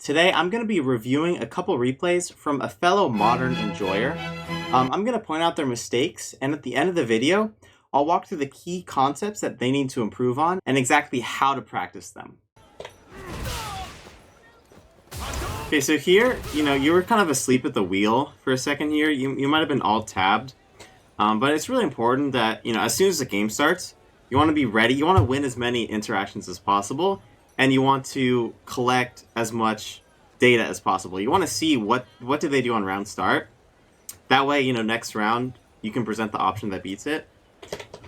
Today I'm going to be reviewing a couple replays from a fellow modern enjoyer. I'm going to point out their mistakes, and at the end of the video, I'll walk through the key concepts that they need to improve on and exactly how to practice them. Okay, so here, you were kind of asleep at the wheel for a second here. You might have been alt-tabbed, but it's really important that, as soon as the game starts, you want to be ready. You want to win as many interactions as possible, and you want to collect as much data as possible. You want to see what did they do on round start. That way, next round, you can present the option that beats it.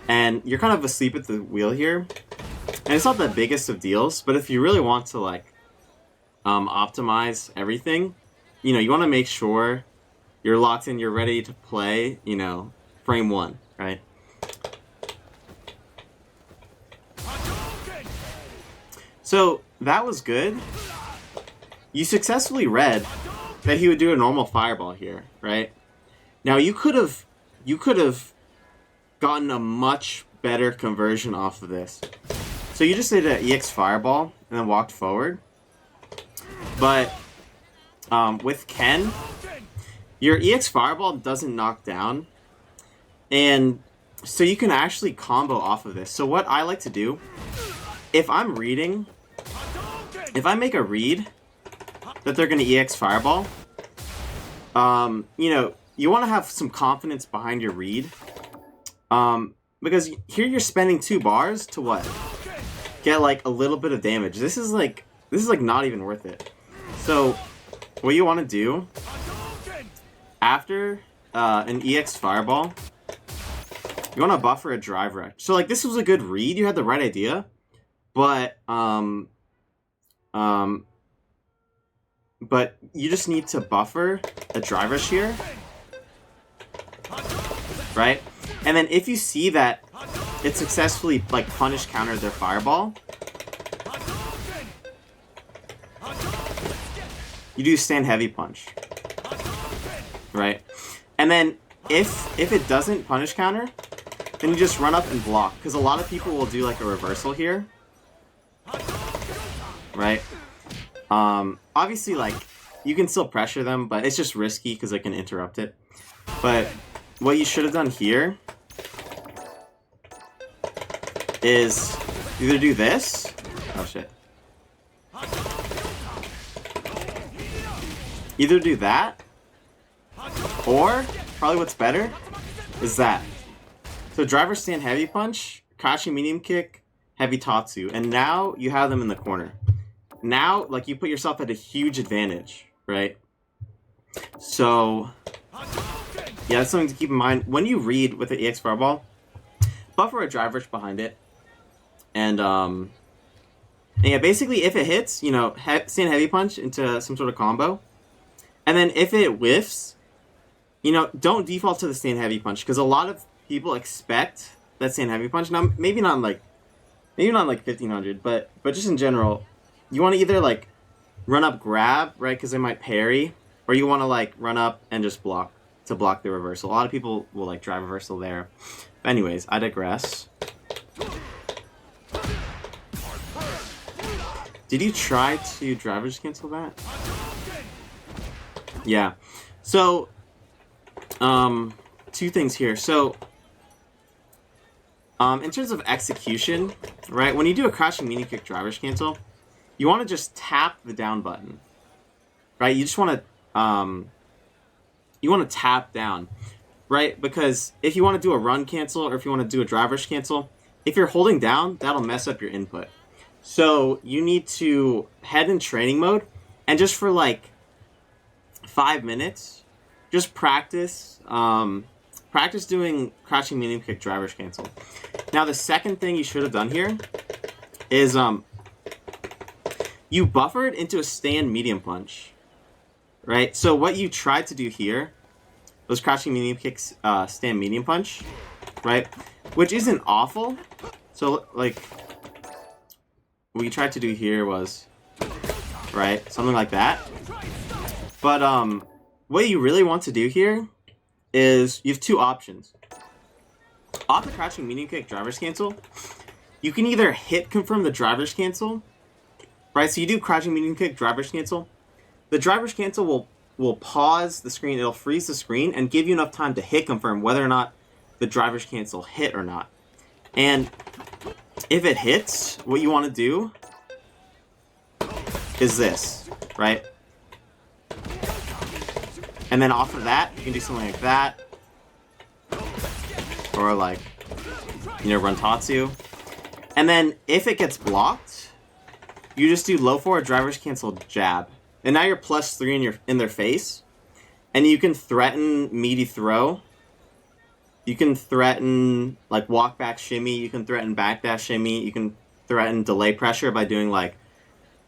And you're kind of asleep at the wheel here. And it's not the biggest of deals, but if you really want to, optimize everything, you want to make sure you're locked in, you're ready to play, frame one, right? So that was good. You successfully read that he would do a normal fireball here, right? Now you could have gotten a much better conversion off of this. So you just did an EX fireball and then walked forward. But with Ken, your EX fireball doesn't knock down, and so you can actually combo off of this. So what I like to do, if I'm reading, if I make a read that they're going to EX fireball, you want to have some confidence behind your read, because here you're spending 2 bars to what? Get a little bit of damage. This is not even worth it. So what you want to do after an EX fireball, you want to buffer a drive rush. So this was a good read. You had the right idea, but you just need to buffer a drive rush here, right? And then if you see that it successfully punish countered their fireball, you do stand heavy punch, right? And then if it doesn't punish counter, then you just run up and block, because a lot of people will do a reversal here, right? Obviously you can still pressure them, but it's just risky because they can interrupt it. But what you should have done here is either do this. Oh shit. Either do that, or probably what's better is that. So driver stand heavy punch, crashing medium kick, heavy tatsu, and now you have them in the corner. Now, you put yourself at a huge advantage, right? So yeah, that's something to keep in mind when you read with the EX fireball. Buffer a drive rush behind it, and yeah, basically if it hits, stand heavy punch into some sort of combo. And then if it whiffs, don't default to the stand heavy punch, because a lot of people expect that stand heavy punch. Now, maybe not in 1500, but just in general, you want to either run up grab, right, because they might parry, or you want to run up and just block to block the reversal. A lot of people will drive reversal there. But anyways, I digress. Did you try to drivers cancel that? Yeah. So, 2 things here. So, in terms of execution, right, when you do a crashing medium kick drivers cancel, you want to just tap the down button, right? You just want to tap down, right? Because if you want to do a run cancel, or if you want to do a drivers cancel, if you're holding down, that'll mess up your input. So you need to head in training mode, and just for 5 minutes, just practice doing crashing medium kick drivers cancel. Now the second thing you should have done here is you buffered into a stand medium punch, right? So what you tried to do here was crashing medium kicks, stand medium punch, right? Which isn't awful. So what you tried to do here was, right, something like that. But what you really want to do here is you have 2 options. Off the crashing medium kick drivers cancel, you can either hit confirm the drivers cancel, right? So you do crashing medium kick drivers cancel, the driver's cancel will pause the screen, it'll freeze the screen, and give you enough time to hit confirm whether or not the driver's cancel hit or not. And if it hits, what you want to do is this, right? And then off of that, you can do something like that. Or like, you know, run Tatsu. And then if it gets blocked, you just do low forward driver's cancel jab. And now you're +3 in their face. And you can threaten meaty throw. You can threaten like walk back shimmy. You can threaten backdash shimmy. You can threaten delay pressure by doing like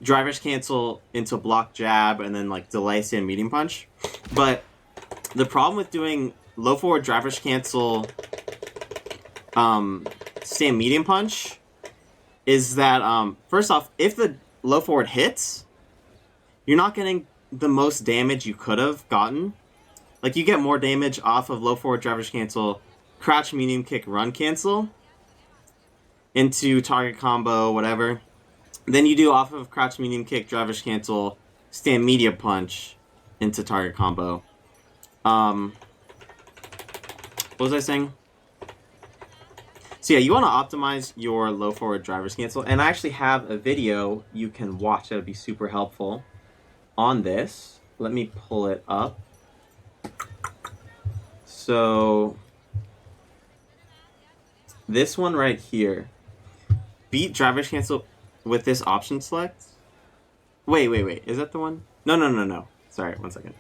driver's cancel into block jab and then like delay stand medium punch. But the problem with doing low forward driver's cancel stand medium punch is that first off, if the low forward hits, you're not getting the most damage you could have gotten. Like, you get more damage off of low forward driver's cancel, crouch medium kick, run cancel into target combo, whatever. Then you do off of crouch medium kick, driver's cancel, stand medium punch into target combo. What was I saying? So yeah, you want to optimize your low forward driver's cancel, and I actually have a video you can watch that would be super helpful on this. Let me pull it up. So this one right here, beat driver's cancel with this option select. Wait, is that the one? No. Sorry, one second.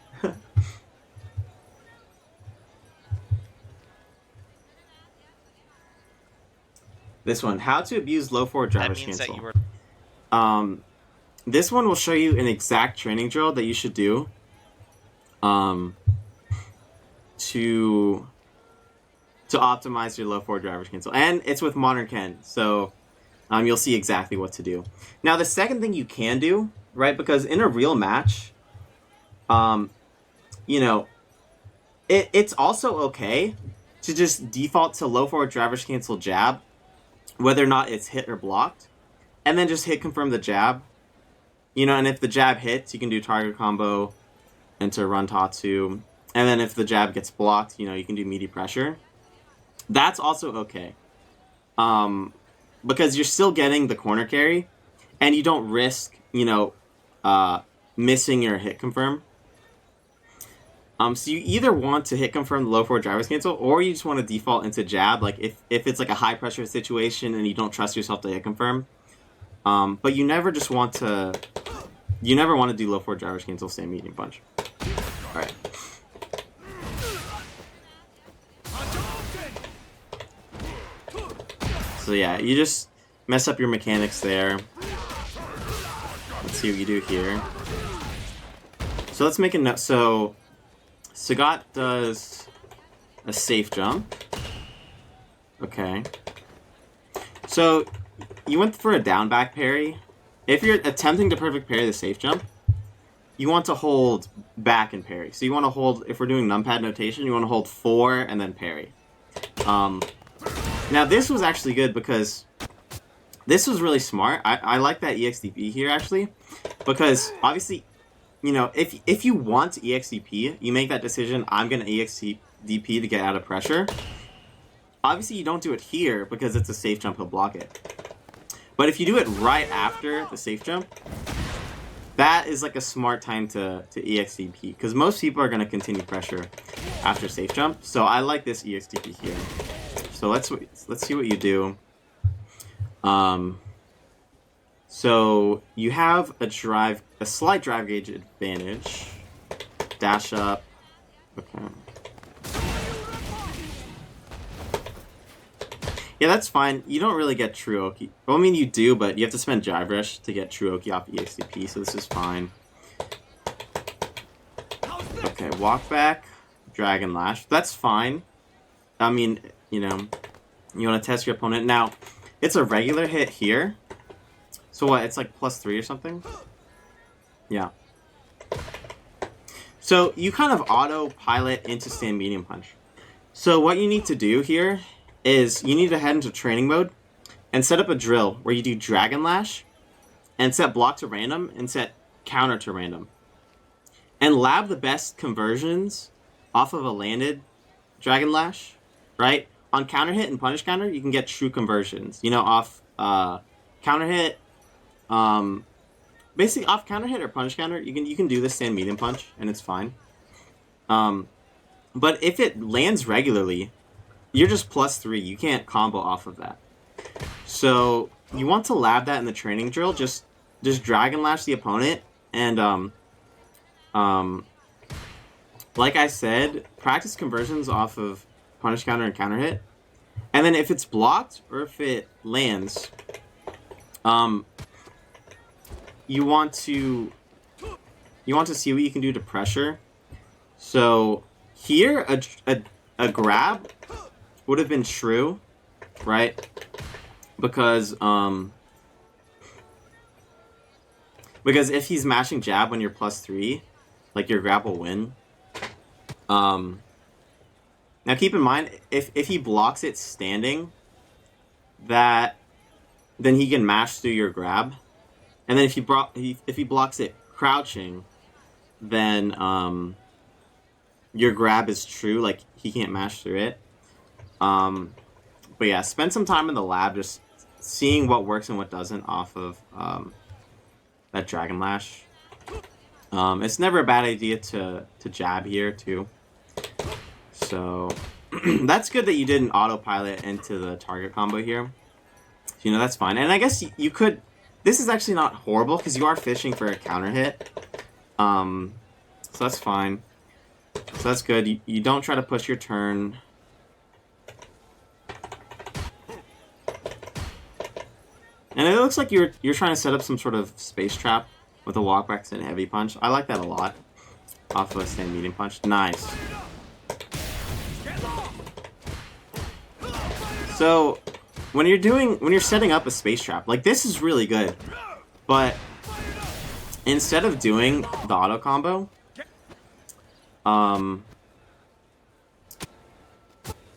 This one, how to abuse low forward driver's cancel. This one will show you an exact training drill that you should do to optimize your low forward driver's cancel. And it's with Modern Ken, so you'll see exactly what to do. Now, the second thing you can do, right, because in a real match, you know, it's also okay to just default to low forward driver's cancel jab, whether or not it's hit or blocked, and then just hit confirm the jab. You know, and if the jab hits, you can do target combo into run Tatsu. And then if the jab gets blocked, you know, you can do meaty pressure. That's also okay. Because you're still getting the corner carry, and you don't risk, you know, missing your hit confirm. So you either want to hit confirm the low forward driver's cancel, or you just want to default into jab, like if it's like a high pressure situation and you don't trust yourself to hit confirm. But you never just want to, you never want to do low forward driver's cancel stand medium punch. Alright. So yeah, you just mess up your mechanics there. Let's see what you do here. So let's make a note. So Sagat does a safe jump. Okay. So you went for a down back parry. If you're attempting to perfect parry the safe jump, you want to hold back and parry. So you want to hold, if we're doing numpad notation, you want to hold 4 and then parry. Now this was actually good because this was really smart. I like that EXDP here actually, because obviously, you know, if you want EXDP, you make that decision, I'm going to EXDP to get out of pressure. Obviously, you don't do it here because it's a safe jump, he'll block it. But if you do it right after the safe jump, that is like a smart time to EXDP, because most people are going to continue pressure after safe jump. So I like this EXDP here. So let's see what you do. So you have a slight drive gauge advantage. Dash up. Okay. Yeah, that's fine. You don't really get true Oki. Well, I mean, you do, but you have to spend Jive Rush to get true Oki off EXDP, so this is fine. Okay, walk back, Dragon Lash. That's fine. I mean, you know, you want to test your opponent. Now, it's a regular hit here. So what, it's like +3 or something? Yeah. So you kind of autopilot into stand medium punch. So what you need to do here is you need to head into training mode and set up a drill where you do Dragon Lash and set block to random and set counter to random. and lab the best conversions off of a landed Dragon Lash, right? On counter hit and punish counter, you can get true conversions. You know, off counter hit, basically off counter hit or punish counter, you can do the stand medium punch and it's fine. But if it lands regularly, you're just +3. You can't combo off of that. So you want to lab that in the training drill. Just Dragon Lash the opponent, and like I said, practice conversions off of punish counter and counter hit, and then if it's blocked or if it lands, you want to see what you can do to pressure. So here a grab would have been true, right? Because if he's mashing jab when you're +3, like your grab will win. Now keep in mind, if he blocks it standing, then he can mash through your grab, and then if he blocks it crouching, then your grab is true, like he can't mash through it. But yeah, spend some time in the lab just seeing what works and what doesn't off of that Dragon Lash. It's never a bad idea to jab here too. So that's good that you didn't autopilot into the target combo here. You know, that's fine. And I guess you could... This is actually not horrible because you are fishing for a counter hit. So that's fine. So that's good. You don't try to push your turn. And it looks like you're trying to set up some sort of space trap with a walkbacks and heavy punch. I like that a lot. Off of a stand medium punch. Nice. So when you're setting up a space trap, like this is really good. But instead of doing the auto combo,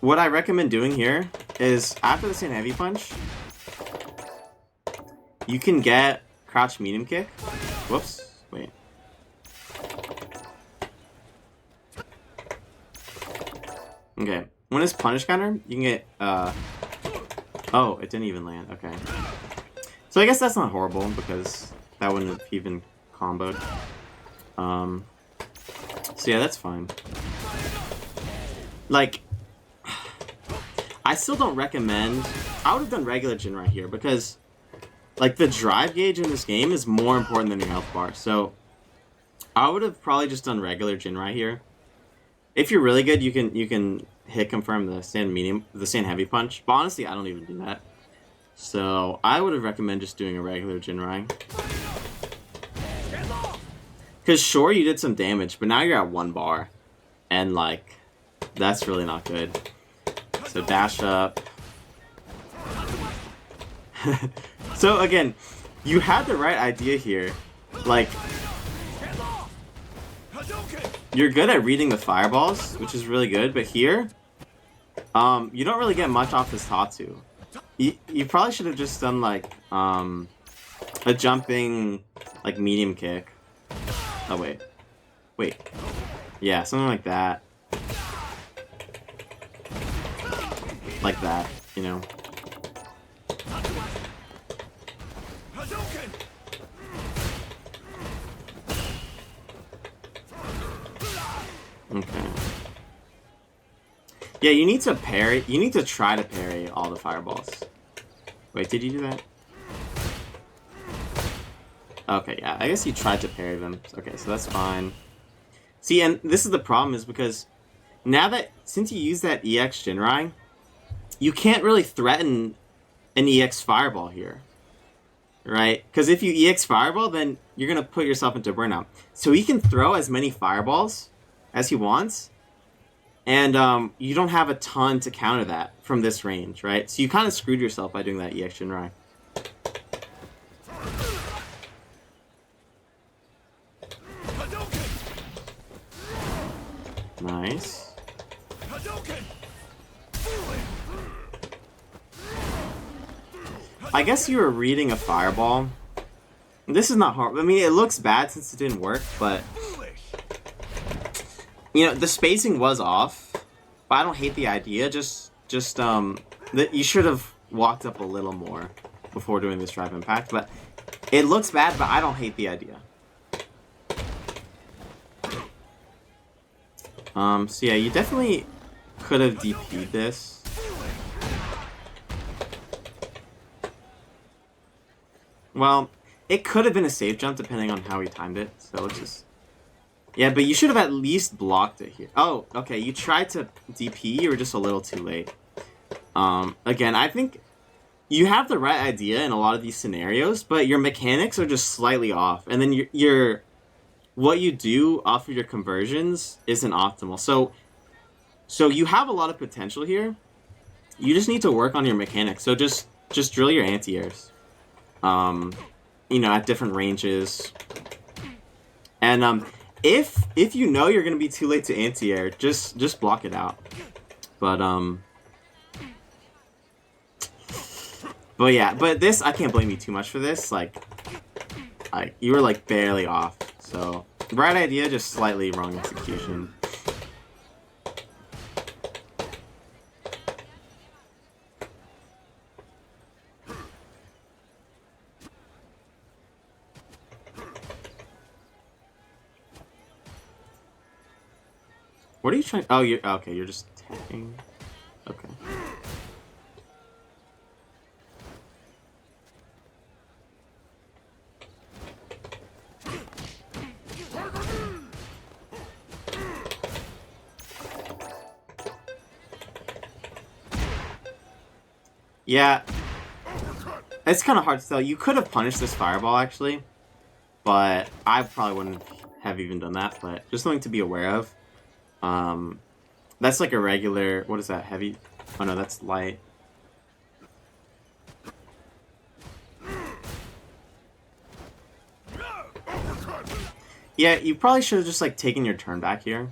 what I recommend doing here is after the stand heavy punch, you can get crouch medium kick. Whoops. Wait. Okay. When it's punish counter, you can get, oh, it didn't even land. Okay. So I guess that's not horrible because that wouldn't have even comboed. So yeah, that's fine. Like, I still don't recommend... I would have done regular Jin right here because... Like, the drive gauge in this game is more important than your health bar. So, I would have probably just done regular Jin right here. If you're really good, you can hit confirm the stand heavy punch. But honestly, I don't even do that. So, I would have recommended just doing a regular Jinrai. Because sure, you did some damage, but now you're at 1 bar. And, like, that's really not good. So, dash up. So again, you had the right idea here. Like, you're good at reading the fireballs, which is really good, but here, you don't really get much off this Tatsu. You probably should have just done like a jumping like medium kick. Oh wait. Yeah, something like that. Like that, you know. Okay. Yeah, you need to parry. You need to try to parry all the fireballs. Wait, did you do that? Okay, yeah. I guess you tried to parry them. Okay, so that's fine. See, and this is the problem is because now that, since you use that EX Jinrai, you can't really threaten an EX Fireball here. Right? Because if you EX Fireball, then you're going to put yourself into burnout. So he can throw as many fireballs as he wants, and you don't have a ton to counter that from this range, right? So you kind of screwed yourself by doing that EX Jinrai. Nice. I guess you were reading a fireball. This is not hard. I mean, it looks bad since it didn't work, but You know, the spacing was off, but I don't hate the idea. That you should have walked up a little more before doing this drive impact. But it looks bad, but I don't hate the idea. So yeah, you definitely could have DP'd this. Well, it could have been a safe jump depending on how he timed it. So let's just... Yeah, but you should have at least blocked it here. Oh, okay, you tried to DP, you were just a little too late. Again, I think you have the right idea in a lot of these scenarios, but your mechanics are just slightly off. And then your what you do off of your conversions isn't optimal. So you have a lot of potential here. You just need to work on your mechanics. So just drill your anti-airs. You know, at different ranges. And if you know you're gonna be too late to anti-air, just block it out. But yeah, but this, I can't blame you too much for this. Like you were like barely off. So right idea, just slightly wrong execution. What are you trying? Oh, you're okay. You're just tapping. Okay. Yeah, it's kind of hard to tell. You could have punished this fireball actually, but I probably wouldn't have even done that. But just something to be aware of. That's like a regular, what is that, heavy? Oh no, that's light. Yeah, you probably should have just like taken your turn back here.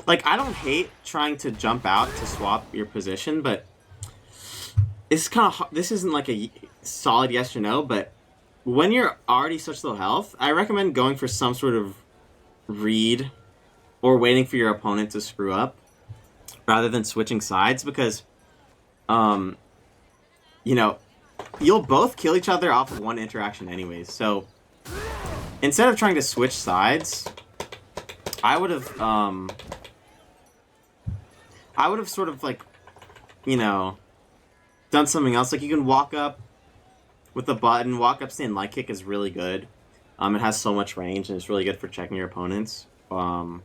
Like, I don't hate trying to jump out to swap your position, but it's kind of, this isn't like a solid yes or no, but when you're already such low health, I recommend going for some sort of read or waiting for your opponent to screw up rather than switching sides, because, you know, you'll both kill each other off of one interaction anyways. So instead of trying to switch sides, I would have sort of like, you know, done something else. Like you can walk up with the button. Walk up stand light kick is really good. It has so much range and it's really good for checking your opponents. Or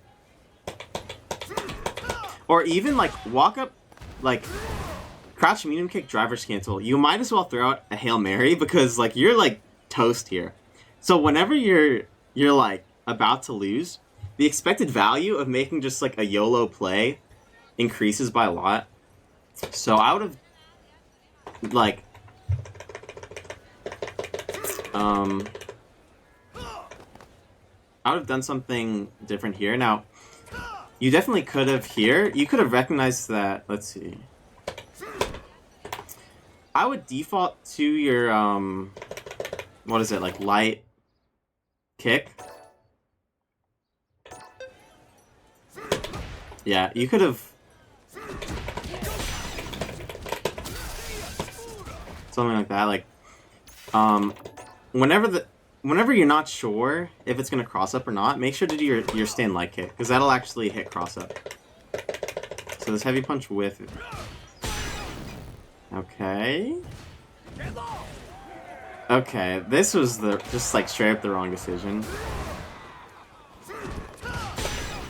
even like walk up, like crouch medium kick driver's cancel. You might as well throw out a Hail Mary because like you're like toast here. So whenever you're like about to lose, the expected value of making just like a YOLO play increases by a lot. So I would have like I would have done something different here. Now, you definitely could have here. You could have recognized that. Let's see. I would default to your what is it, like light kick? Yeah, you could have something like that. Like whenever you're not sure if it's gonna cross up or not, make sure to do your stand light kick, because that'll actually hit cross up. So this heavy punch with it. Okay. Okay, this was just like straight up the wrong decision.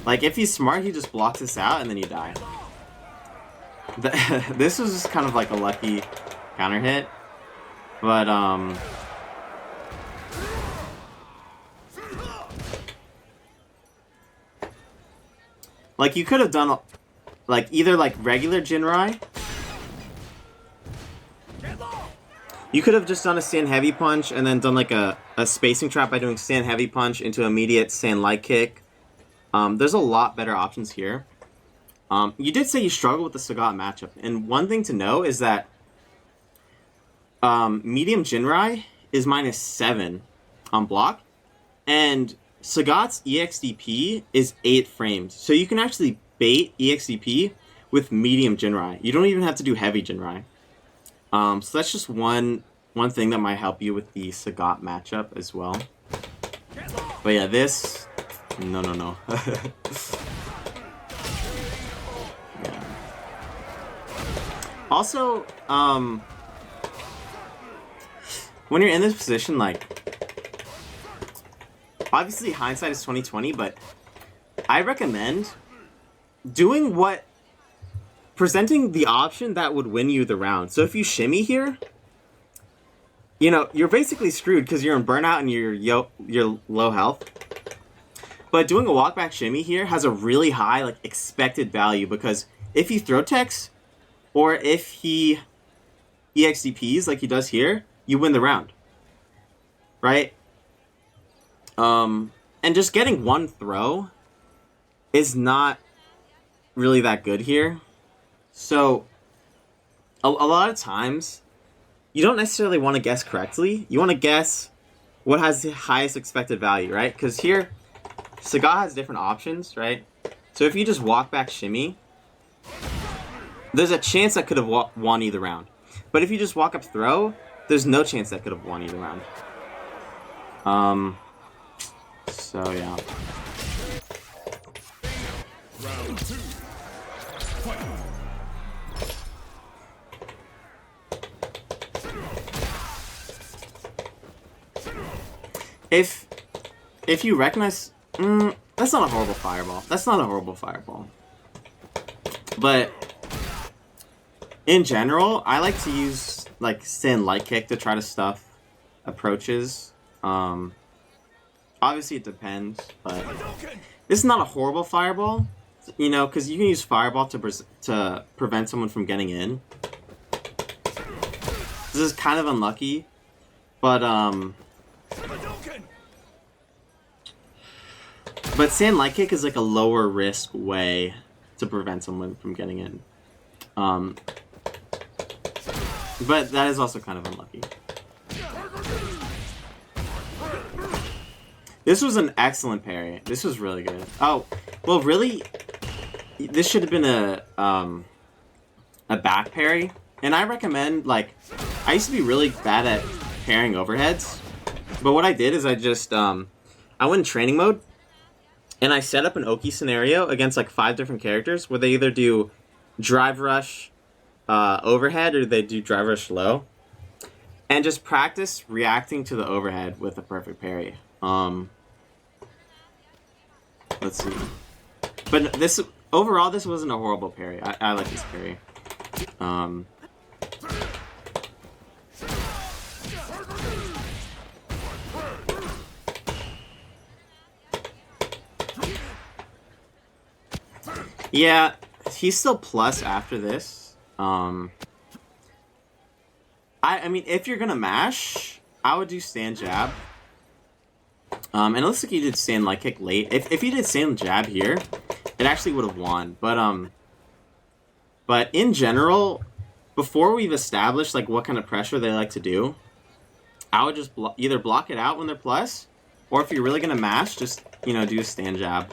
Like if he's smart, he just blocks this out and then you die. This was just kind of like a lucky counter hit, but like you could have done like either like regular Jinrai. You could have just done a stand heavy punch and then done like a spacing trap by doing stand heavy punch into immediate stand light kick. There's a lot better options here. You did say you struggle with the Sagat matchup, and one thing to know is that medium Jinrai is -7 on block, and Sagat's EXDP is 8 frames. So you can actually bait EXDP with medium Jinrai. You don't even have to do heavy Jinrai. So that's just one thing that might help you with the Sagat matchup as well. But yeah, this... No. Yeah. Also, when you're in this position, like... Obviously, hindsight is 20/20, but I recommend doing presenting the option that would win you the round. So if you shimmy here, you know, you're basically screwed because you're in burnout and you're low health. But doing a walkback shimmy here has a really high like expected value, because if he throw techs or if he EXDPs like he does here, you win the round. Right? And just getting one throw is not really that good here. So, a lot of times, you don't necessarily want to guess correctly. You want to guess what has the highest expected value, right? Because here, Sagat has different options, right? So if you just walk back shimmy, there's a chance that could have won either round. But if you just walk up throw, there's no chance that could have won either round. So yeah. Round 2. Fight. If you recognize, that's not a horrible fireball. That's not a horrible fireball. But in general, I like to use like Sin Light Kick to try to stuff approaches. Obviously it depends, but this is not a horrible fireball, you know, because you can use fireball to prevent someone from getting in. This is kind of unlucky, but Sand Light Kick is like a lower risk way to prevent someone from getting in. But that is also kind of unlucky. This was an excellent parry. This was really good. Oh, well, really, this should have been a back parry. And I recommend, like, I used to be really bad at parrying overheads. But what I did is I just, I went in training mode. And I set up an Oki scenario against, like, 5 different characters where they either do drive rush overhead or they do drive rush low. And just practice reacting to the overhead with a perfect parry. Let's see. But this, overall, this wasn't a horrible parry. I like this parry. Yeah, he's still plus after this. I mean, if you're gonna mash, I would do stand jab. And it looks like he did stand light kick late. If he did stand jab here, it actually would have won. But in general, before we've established like what kind of pressure they like to do, I would just either block it out when they're plus, or if you're really gonna mash, just, you know, do a stand jab.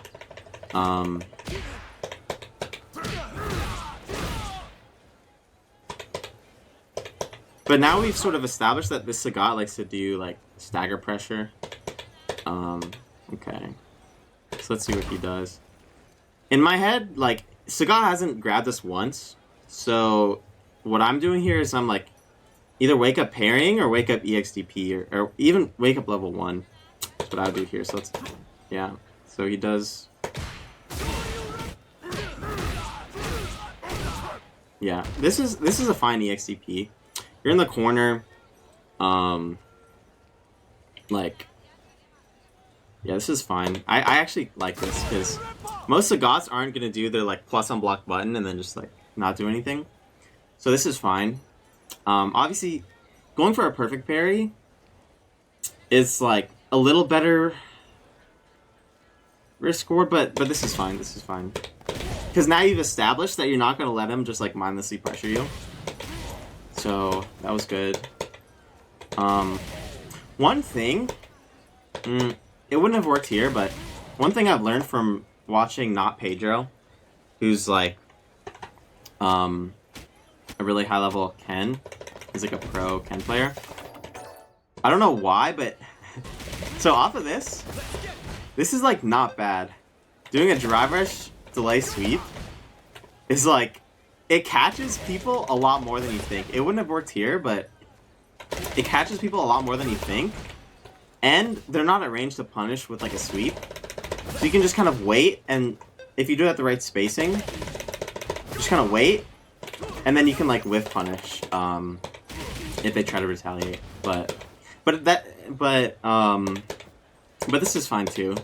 But now we've sort of established that this Sagat likes to do like stagger pressure. Okay. So let's see what he does. In my head, like, Sagat hasn't grabbed us once. So what I'm doing here is I'm like, either wake up parrying or wake up EXDP or even wake up level 1. That's what I would do here. So let's, yeah. So he does. Yeah, this is a fine EXDP. You're in the corner. Like, yeah, this is fine. I actually like this because most Sagats aren't gonna do their like plus unblock button and then just like not do anything. So this is fine. Obviously, going for a perfect parry is like a little better risk score, but this is fine. This is fine. Because now you've established that you're not going to let him just like mindlessly pressure you. So that was good. One thing, it wouldn't have worked here, but one thing I've learned from watching Not Pedro, who's like a really high level Ken, he's like a pro Ken player. I don't know why, but so off of this is like not bad. Doing a drive rush delay sweep is like, it catches people a lot more than you think. It wouldn't have worked here, but it catches people a lot more than you think. And they're not at range to punish with like a sweep. So you can just kind of wait, and if you do it at the right spacing, just kind of wait, and then you can like whiff punish if they try to retaliate. But this is fine too.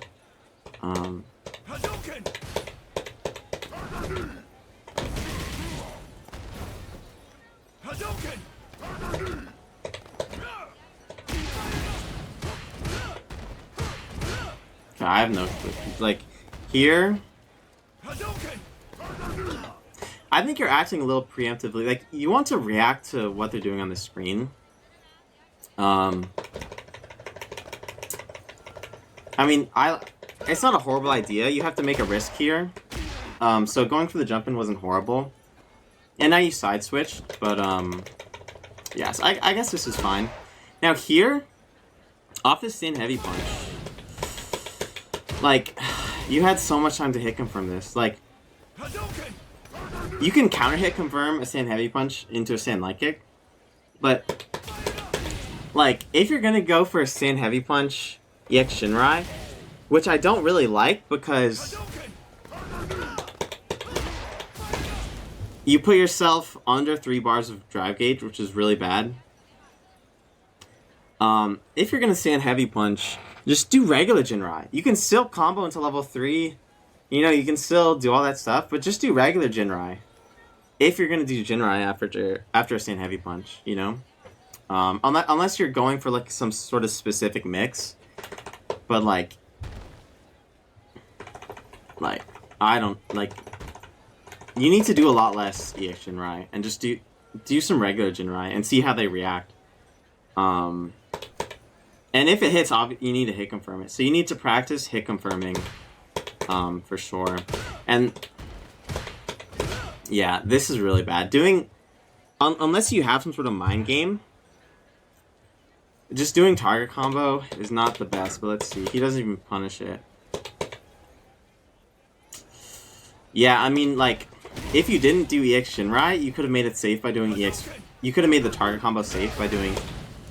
I have no clue. Like, here, I think you're acting a little preemptively. Like, you want to react to what they're doing on the screen. I mean, it's not a horrible idea. You have to make a risk here. So going for the jump in wasn't horrible. And now you side switched, but yes, I guess this is fine. Now here, off this stand heavy punch, like, you had so much time to hit confirm this. Like, you can counter hit confirm a stand heavy punch into a stand light kick, but like, if you're gonna go for a stand heavy punch EX Shinrai, which I don't really like because you put yourself under 3 bars of drive gauge, which is really bad. If you're gonna stand heavy punch, just do regular Jinrai. You can still combo into level 3. You know, you can still do all that stuff, but just do regular Jinrai. If you're gonna do Jinrai after a stand heavy punch, you know? Unless you're going for like some sort of specific mix. But like I don't like. You need to do a lot less EX Jinrai and just do some regular Jinrai and see how they react. And if it hits, you need to hit confirm it. So you need to practice hit confirming, for sure. And yeah, this is really bad. Unless you have some sort of mind game, just doing target combo is not the best. But let's see, he doesn't even punish it. Yeah, I mean, like, if you didn't do EX Shinrai, you could have made it safe by doing EX. You could have made the target combo safe by doing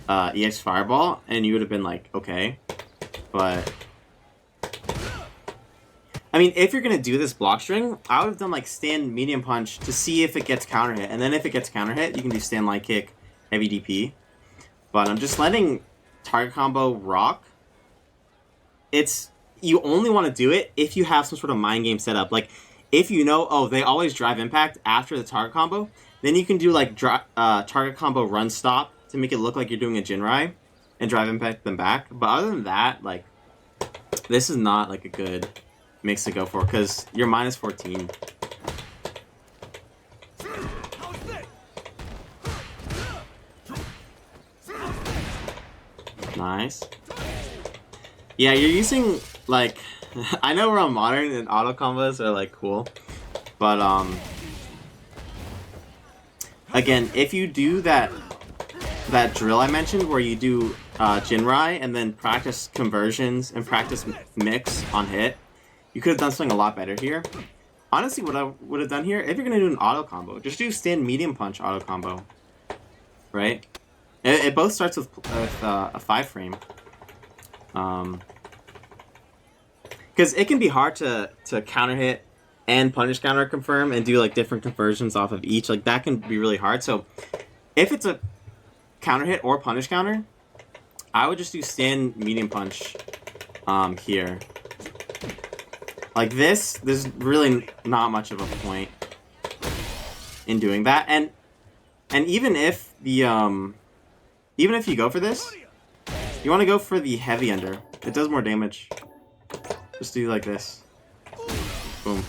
EX Fireball, and you would have been like, okay. But I mean, if you're gonna do this block string, I would have done like stand medium punch to see if it gets counter hit, and then if it gets counter hit, you can do stand light kick, heavy DP. But I'm just letting target combo rock. You only want to do it if you have some sort of mind game set up. Like, if you know, oh, they always drive impact after the target combo, then you can do like target combo run stop to make it look like you're doing a Jinrai and drive impact them back. But other than that, like, this is not like a good mix to go for because you're minus 14. Nice. Yeah, you're using, like, I know we're on modern and auto combos are like cool, but again, if you do that drill I mentioned where you do Jinrai and then practice conversions and practice mix on hit, you could have done something a lot better here. Honestly, what I would have done here, if you're gonna do an auto combo, just do stand medium punch auto combo, right? It both starts with a 5 frame. Because it can be hard to counter hit and punish counter confirm and do like different conversions off of each. Like, that can be really hard. So if it's a counter hit or punish counter, I would just do stand medium punch here. Like this, there's really not much of a point in doing that. And even if the even if you go for this, you want to go for the heavy under. It does more damage. Just do like this. Boom.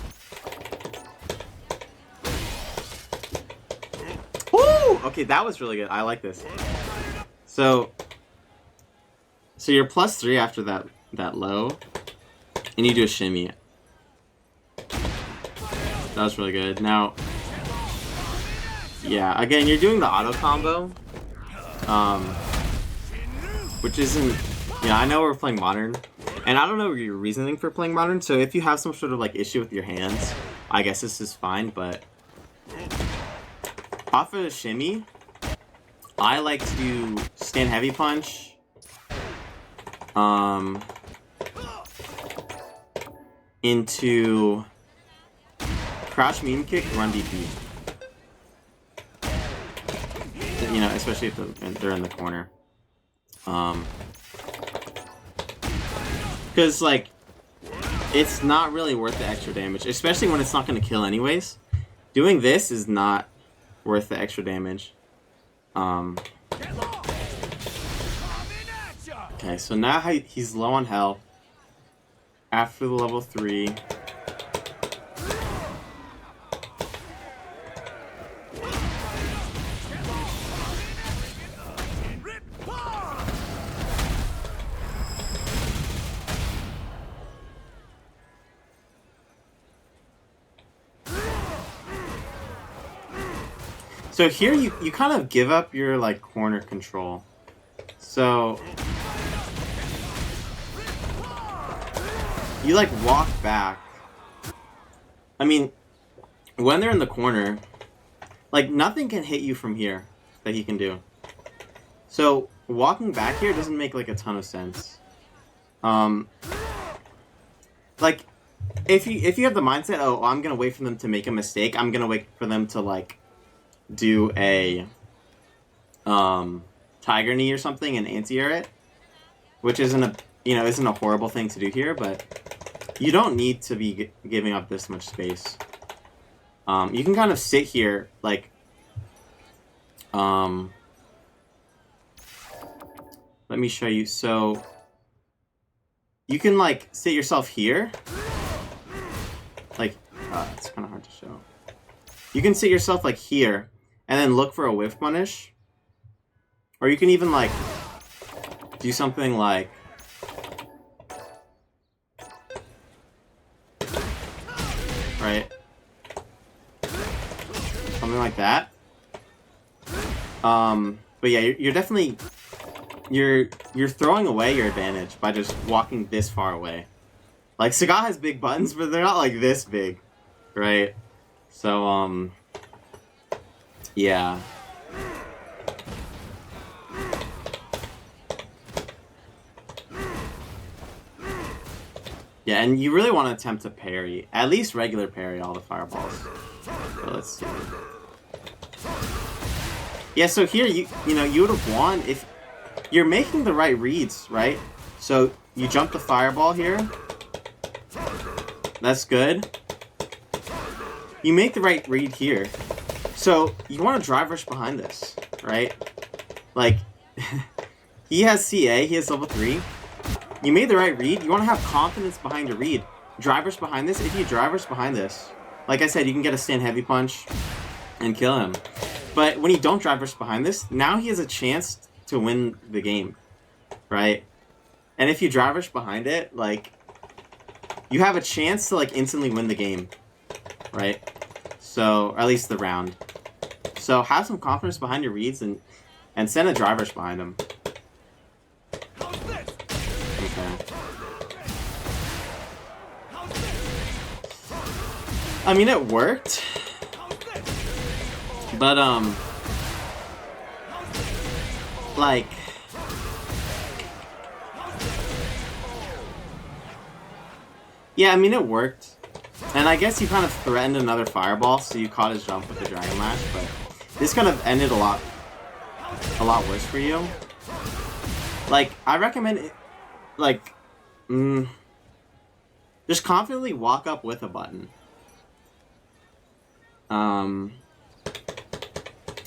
Oh, okay, that was really good. I like this. So you're +3 after that low, and you do a shimmy. That was really good. Now, yeah, again, you're doing the auto combo, which isn't. Yeah, I know we're playing modern, and I don't know your reasoning for playing modern. So if you have some sort of like issue with your hands, I guess this is fine. But off of the shimmy, I like to stand heavy punch. Into crouch medium kick, run DP. You know, especially if they're in the corner. Because like, it's not really worth the extra damage, especially when it's not going to kill anyways. Doing this is not worth the extra damage. Okay, so now he's low on health. After the level 3. So here you kind of give up your like corner control. So you like walk back. I mean, when they're in the corner, like nothing can hit you from here that he can do. So walking back here doesn't make like a ton of sense. Like if you have the mindset, oh, I'm gonna wait for them to make a mistake, I'm gonna wait for them to like do a tiger knee or something and anti-air it, which isn't a horrible thing to do here, but you don't need to be giving up this much space. You can kind of sit here like let me show you. So you can like sit yourself here, like it's kind of hard to show. You can sit yourself like here and then look for a whiff punish. Or you can even like do something like right? Something like that. But yeah, you're definitely you're throwing away your advantage by just walking this far away. Like Sagat has big buttons, but they're not like this big, right? So yeah. Yeah, and you really want to attempt to parry, at least regular parry all the fireballs. So let's see. Yeah, so here you would have won if you're making the right reads, right? So you jump the fireball here. That's good. You make the right read here. So you want to drive rush behind this, right? Like he has CA, he has level 3. You made the right read. You want to have confidence behind your read. Drivers behind this. If you drivers behind this, like I said, you can get a stand heavy punch and kill him. But when you don't drivers behind this, now he has a chance to win the game, right? And if you drivers behind it, like you have a chance to like instantly win the game, right? So, or at least the round. So have some confidence behind your reads and send a drivers behind him. I mean, it worked, but like, yeah, I mean, it worked, and I guess you kind of threatened another fireball, so you caught his jump with the Dragon Lash, but this kind of ended a lot worse for you. Like, I recommend it, like, just confidently walk up with a button.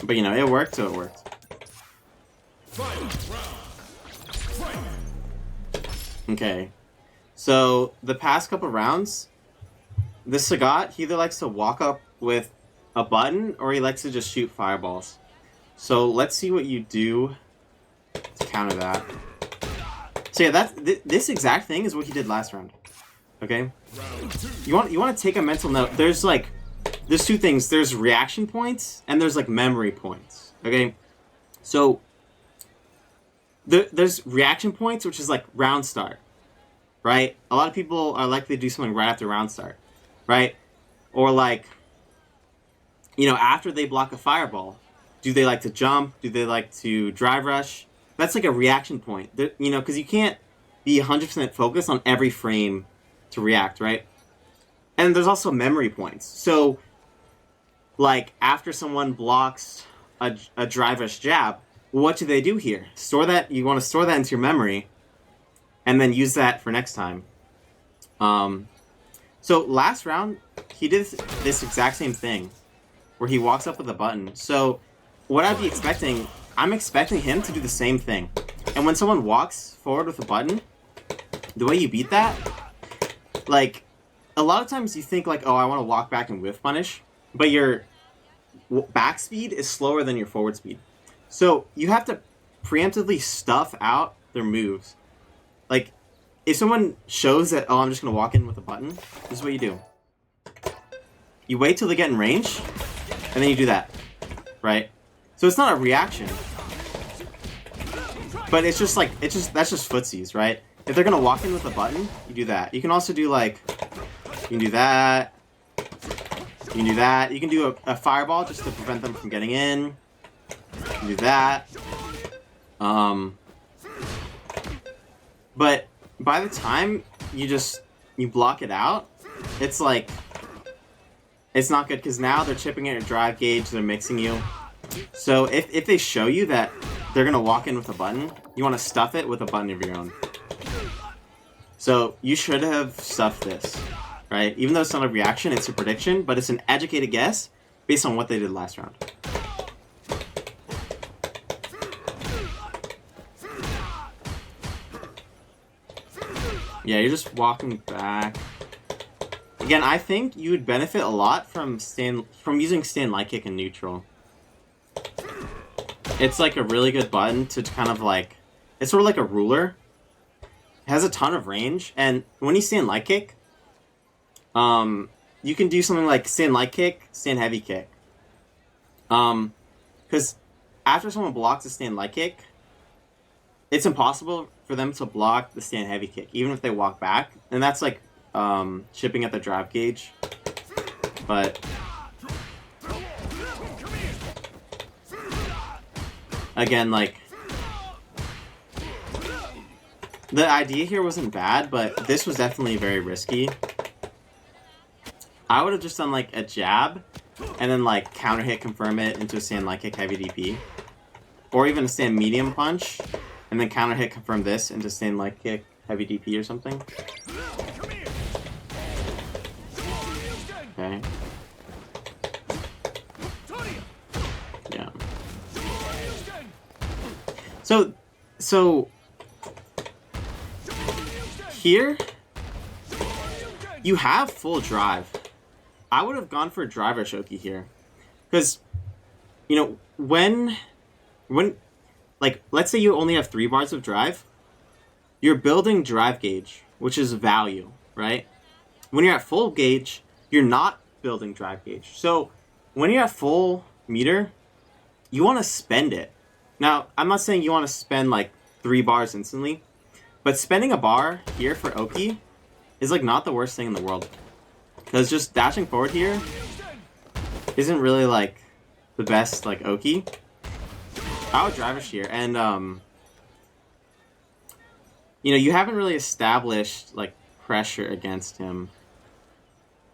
But you know, it worked, so it worked. Okay. So, the past couple rounds, this Sagat, he either likes to walk up with a button, or he likes to just shoot fireballs. So let's see what you do to counter that. So yeah, this exact thing is what he did last round. Okay? You want to take a mental note. There's two things. There's reaction points and there's like memory points. Okay? So there's reaction points, which is like round start. Right? A lot of people are likely to do something right after round start. Right? Or like, you know, after they block a fireball, do they like to jump? Do they like to drive rush? That's like a reaction point. You know, because you can't be 100% focused on every frame to react, right? And there's also memory points. So, like, after someone blocks a drive rush jab, what do they do here? Store that. You want to store that into your memory, and then use that for next time. So last round, he did this exact same thing, where he walks up with a button. So what I'd be expecting, I'm expecting him to do the same thing. And when someone walks forward with a button, the way you beat that, like, a lot of times you think like, oh, I want to walk back and whiff punish, but your back speed is slower than your forward speed. So you have to preemptively stuff out their moves. Like, if someone shows that, oh, I'm just going to walk in with a button, this is what you do. You wait till they get in range, and then you do that, right? So it's not a reaction. But it's just like, that's just footsies, right? If they're going to walk in with a button, you do that. You can also do like, you can do that. You can do that. You can do a fireball just to prevent them from getting in. You can do that. But by the time you block it out, it's like, it's not good because now they're chipping at your drive gauge, they're mixing you. So if they show you that they're going to walk in with a button, you want to stuff it with a button of your own. So you should have stuffed this, right? Even though it's not a reaction, it's a prediction, but it's an educated guess based on what they did last round. Yeah, you're just walking back. Again, I think you would benefit a lot from using stand light kick in neutral. It's like a really good button to kind of like, it's sort of like a ruler. It has a ton of range, and when you stand light kick, you can do something like stand light kick, stand heavy kick. Because after someone blocks a stand light kick, it's impossible for them to block the stand heavy kick, even if they walk back, and that's like chipping at the drive gauge. But again, like, the idea here wasn't bad, but this was definitely very risky. I would have just done like a jab, and then like counter hit, confirm it into a stand light kick heavy DP, or even a stand medium punch, and then counter hit, confirm this into stand light kick heavy DP or something. Okay. Yeah. So here you have full drive. I would have gone for a driver Shoki here, because, you know, when like, let's say you only have 3 bars of drive, you're building drive gauge, which is value, right? When you're at full gauge, you're not building drive gauge. So when you're at full meter, you want to spend it. Now, I'm not saying you want to spend like 3 bars instantly, but spending a bar here for Oki is like not the worst thing in the world. Because just dashing forward here isn't really like the best like Oki. I would drive here, and you know, you haven't really established like pressure against him.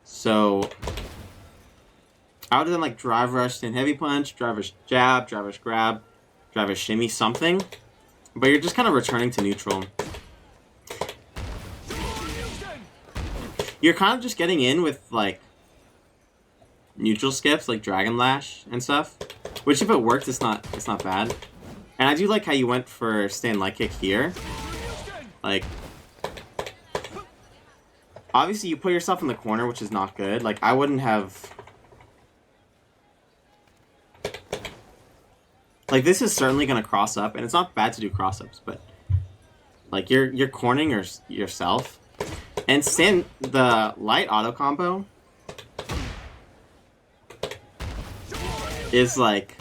So I would have done like drive rush, then heavy punch, drive rush jab, drive rush grab, drive rush shimmy, something. But you're just kind of returning to neutral. You're kind of just getting in with like neutral skips like Dragon Lash and stuff. Which, if it works, it's not bad. And I do like how you went for stand light kick here. Like, obviously you put yourself in the corner, which is not good. Like, I wouldn't have... Like, this is certainly going to cross up, and it's not bad to do cross-ups, but, like, you're cornering yourself. And Stan, the light auto combo is, like,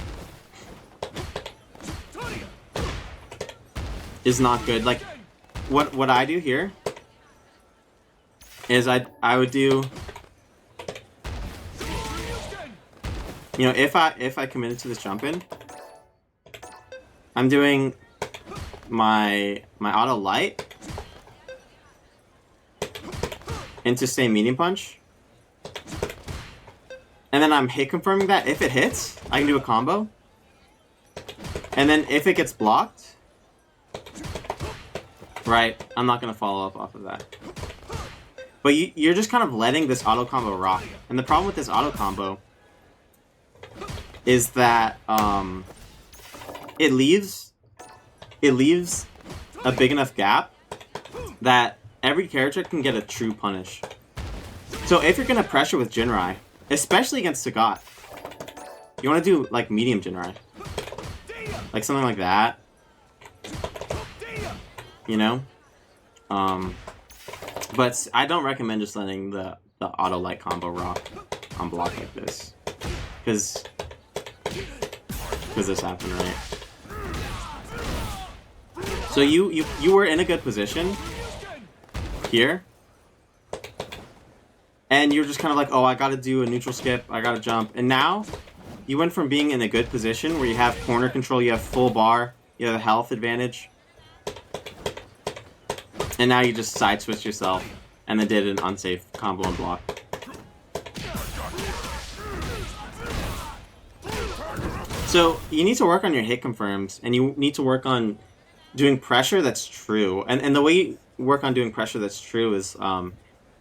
is not good. Like, what I do here is I would do, you know, if I committed to this jump in, I'm doing my auto light into stay medium punch, and then I'm hit confirming that. If it hits, I can do a combo, and then if it gets blocked, right, I'm not gonna follow up off of that. But you're just kind of letting this auto combo rock, and the problem with this auto combo is that it leaves a big enough gap that every character can get a true punish. So if you're gonna pressure with Jinrai, especially against Sagat, you want to do like medium Jinrai, like something like that, you know. But I don't recommend just letting the auto light combo rock on block like this, because this happened, right? So you were in a good position here, and you're just kind of like, oh, I gotta do a neutral skip, I gotta jump, and now you went from being in a good position where you have corner control, you have full bar, you have a health advantage, and now you just side switch yourself and then did an unsafe combo and block. So you need to work on your hit confirms, and you need to work on doing pressure that's true. And the way you work on doing pressure that's true is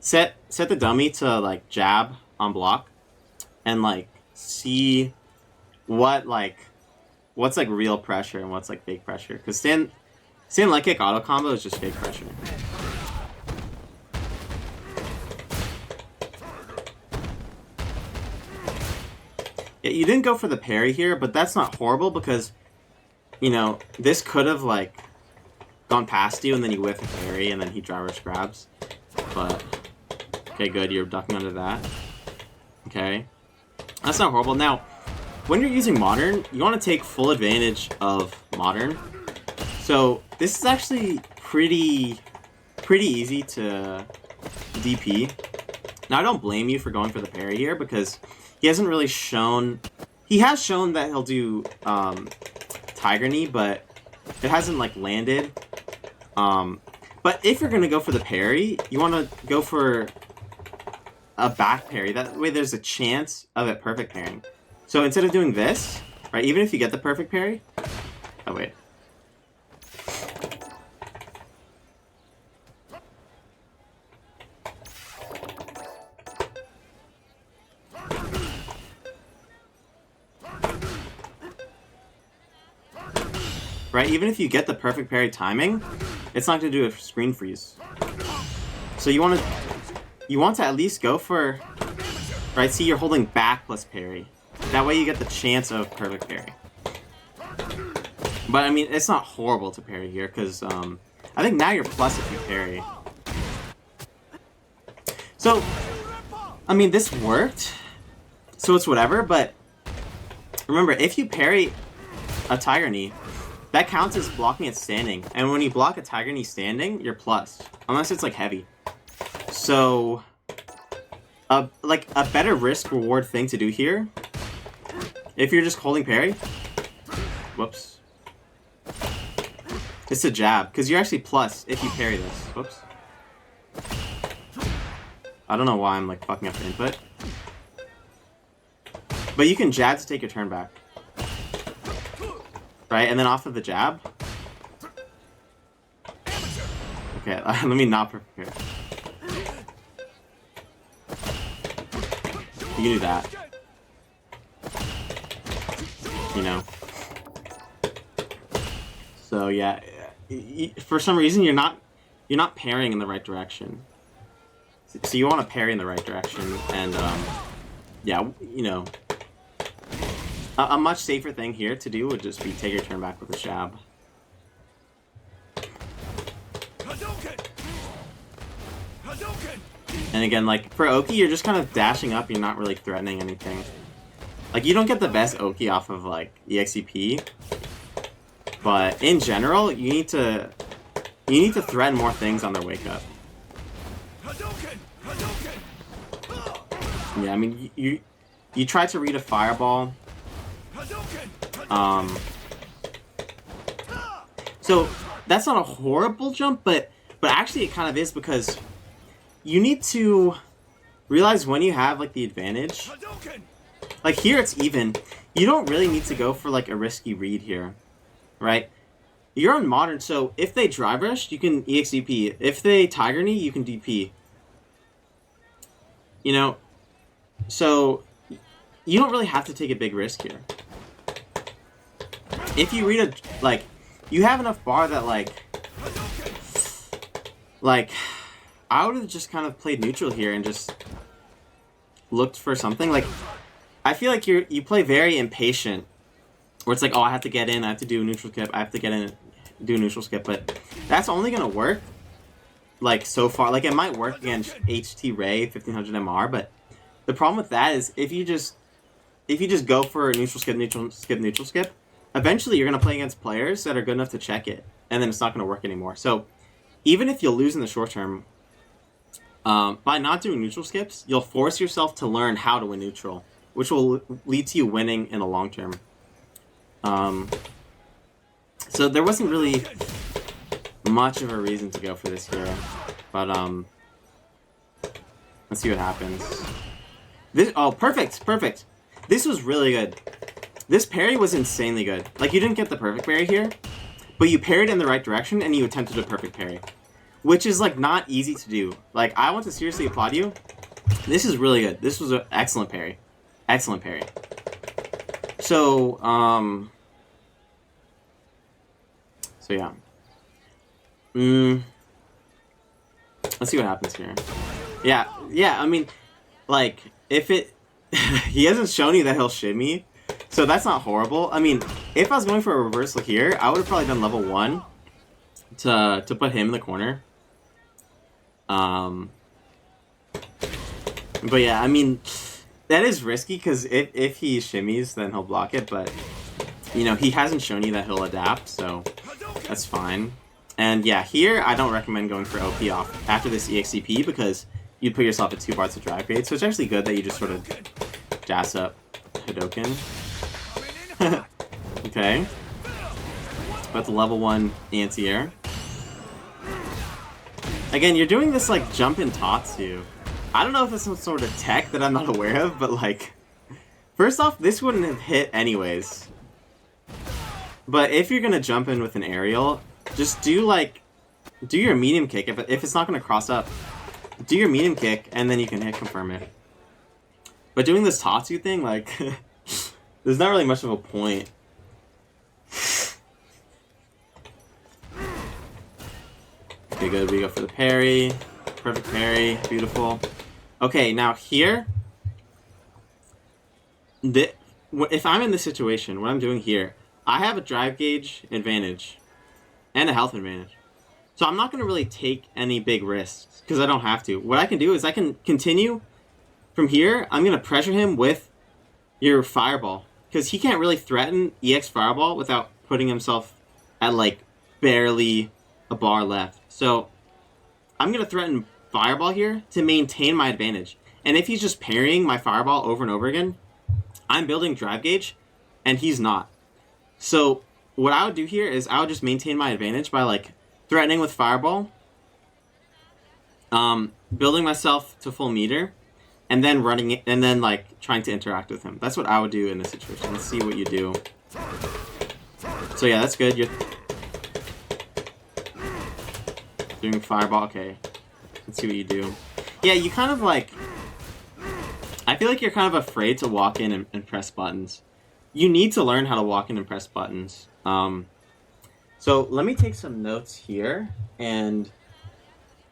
set the dummy to like jab on block, and like see what's like real pressure and what's like fake pressure. Because stand leg kick auto combo is just fake pressure. Yeah, you didn't go for the parry here, but that's not horrible because, you know, this could have like gone past you and then you whiff a parry and then he driver's grabs. But okay, good, you're ducking under that. Okay, that's not horrible. Now, when you're using modern, you want to take full advantage of modern. So this is actually pretty easy to DP. Now I don't blame you for going for the parry here because he hasn't really shown. He has shown that he'll do Tiger Knee, but it hasn't like landed. But if you're gonna go for the parry, you want to go for a back parry. That way, there's a chance of it perfect parrying. So instead of doing this, right? Even if you get the perfect parry, oh wait. Right, even if you get the perfect parry timing, it's not going to do a screen freeze. So you want to at least go for, right? See, you're holding back plus parry. That way you get the chance of perfect parry. But I mean, it's not horrible to parry here because I think now you're plus if you parry. So, I mean, this worked. So it's whatever. But remember, if you parry a Tiger Knee, that counts as blocking it standing. And when you block a Tiger Knee standing, you're plus. Unless it's like heavy. So, like a better risk reward thing to do here, if you're just holding parry, whoops, it's a jab. Because you're actually plus if you parry this. Whoops. I don't know why I'm like fucking up the input. But you can jab to take your turn back. Right, and then off of the jab. Okay, let me not prepare. You can do that. You know. So yeah, for some reason you're not parrying in the right direction. So you want to parry in the right direction, and yeah, you know. A much safer thing here to do would just be take your turn back with a Shab. And again, like, for Oki, you're just kind of dashing up, you're not really threatening anything. Like, you don't get the best Oki off of, like, EXCP. But, in general, you need to threaten more things on their wake-up. Yeah, I mean, you try to read a fireball. So, that's not a horrible jump, but actually it kind of is, because you need to realize when you have, like, the advantage. Like, here it's even. You don't really need to go for, like, a risky read here, right? You're on Modern, so if they Drive Rush, you can EXCP. If they Tiger Knee, you can DP. You know, so you don't really have to take a big risk here. If you read a, like, you have enough bar that, like, I would have just kind of played neutral here and just looked for something. Like, I feel like you play very impatient, where it's like, oh, I have to get in, I have to do a neutral skip, I have to get in and do a neutral skip, but that's only gonna work, like, so far. Like, it might work against HT Ray 1500 MR, but the problem with that is if you just go for a neutral skip, neutral skip, neutral skip, eventually you're gonna play against players that are good enough to check it, and then it's not gonna work anymore. So even if you'll lose in the short term, by not doing neutral skips, you'll force yourself to learn how to win neutral, which will lead to you winning in the long term. So there wasn't really much of a reason to go for this hero, but let's see what happens. Perfect. This was really good. This parry was insanely good. Like, you didn't get the perfect parry here, but you parried in the right direction and you attempted a perfect parry, which is, like, not easy to do. Like, I want to seriously applaud you. This is really good. This was an excellent parry. Excellent parry. So, yeah. Let's see what happens here. Yeah, I mean, like, if it... he hasn't shown you that he'll shimmy, so that's not horrible. I mean, if I was going for a reversal here, I would have probably done level 1 to put him in the corner. But yeah, I mean, that is risky, because if he shimmies, then he'll block it, but, you know, he hasn't shown you that he'll adapt, so that's fine. And yeah, here, I don't recommend going for OP off after this EXCP, because you'd put yourself at 2 bars of drive grade, so it's actually good that you just sort of jazz up Hadouken. Okay. About the level 1 anti-air. Again, you're doing this, like, jump in Tatsu. I don't know if it's some sort of tech that I'm not aware of, but, like, first off, this wouldn't have hit anyways. But if you're gonna jump in with an aerial, just do your medium kick. If it's not gonna cross up, do your medium kick, and then you can hit confirm it. But doing this Tatsu thing, like, there's not really much of a point. Okay, good. We go for the parry. Perfect parry. Beautiful. Okay, now here, if I'm in this situation, what I'm doing here, I have a drive gauge advantage and a health advantage. So I'm not going to really take any big risks, because I don't have to. What I can do is I can continue from here. I'm going to pressure him with your fireball, because he can't really threaten EX fireball without putting himself at, like, barely a bar left. So I'm going to threaten fireball here to maintain my advantage. And if he's just parrying my fireball over and over again, I'm building drive gauge, and he's not. So what I would do here is I would just maintain my advantage by, like, threatening with fireball, building myself to full meter, and then running it, and then, like, trying to interact with him. That's what I would do in this situation. Let's see what you do. So yeah, that's good. You're doing fireball. Okay, let's see what you do. Yeah, you kind of, like, I feel like you're kind of afraid to walk in and press buttons. You need to learn how to walk in and press buttons. So let me take some notes here, and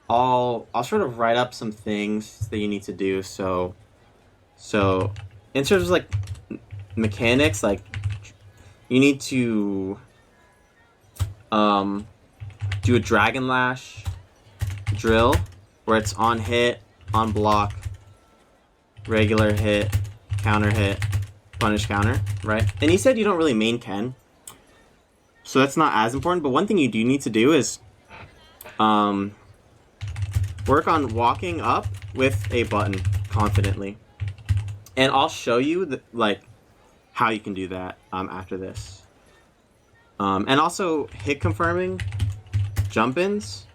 I'll sort of write up some things that you need to do. So in terms of, like, mechanics, like you need to do a Dragon Lash drill where it's on hit, on block, regular hit, counter hit, punish counter, right? And he said you don't really main Ken, so that's not as important. But one thing you do need to do is work on walking up with a button confidently, and I'll show you like how you can do that after this. And also hit confirming jump ins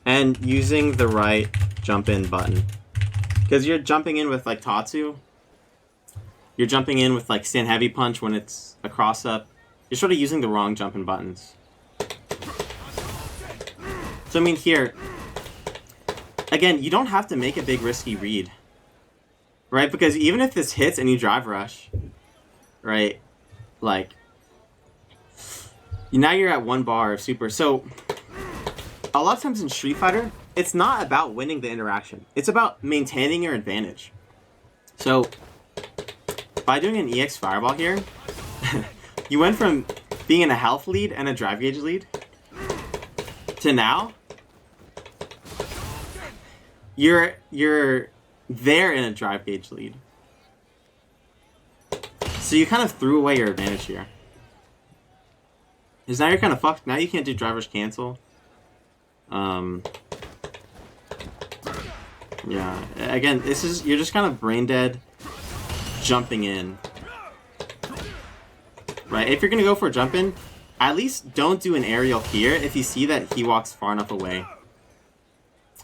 and using the right jump in button, because you're jumping in with like Tatsu, you're jumping in with like stand heavy punch when it's a cross up. You're sort of using the wrong jump in buttons. So I mean here, again, you don't have to make a big risky read, right? Because even if this hits and you drive rush, right, like now you're at 1 bar of super. So a lot of times in Street Fighter, it's not about winning the interaction. It's about maintaining your advantage. So by doing an EX Fireball here, you went from being in a health lead and a drive gauge lead to now you're there in a drive gauge lead. So you kind of threw away your advantage here. Because now you're kind of fucked. Now you can't do driver's cancel. Yeah. Again, you're just kind of brain dead jumping in. Right? If you're gonna go for a jump in, at least don't do an aerial here if you see that he walks far enough away.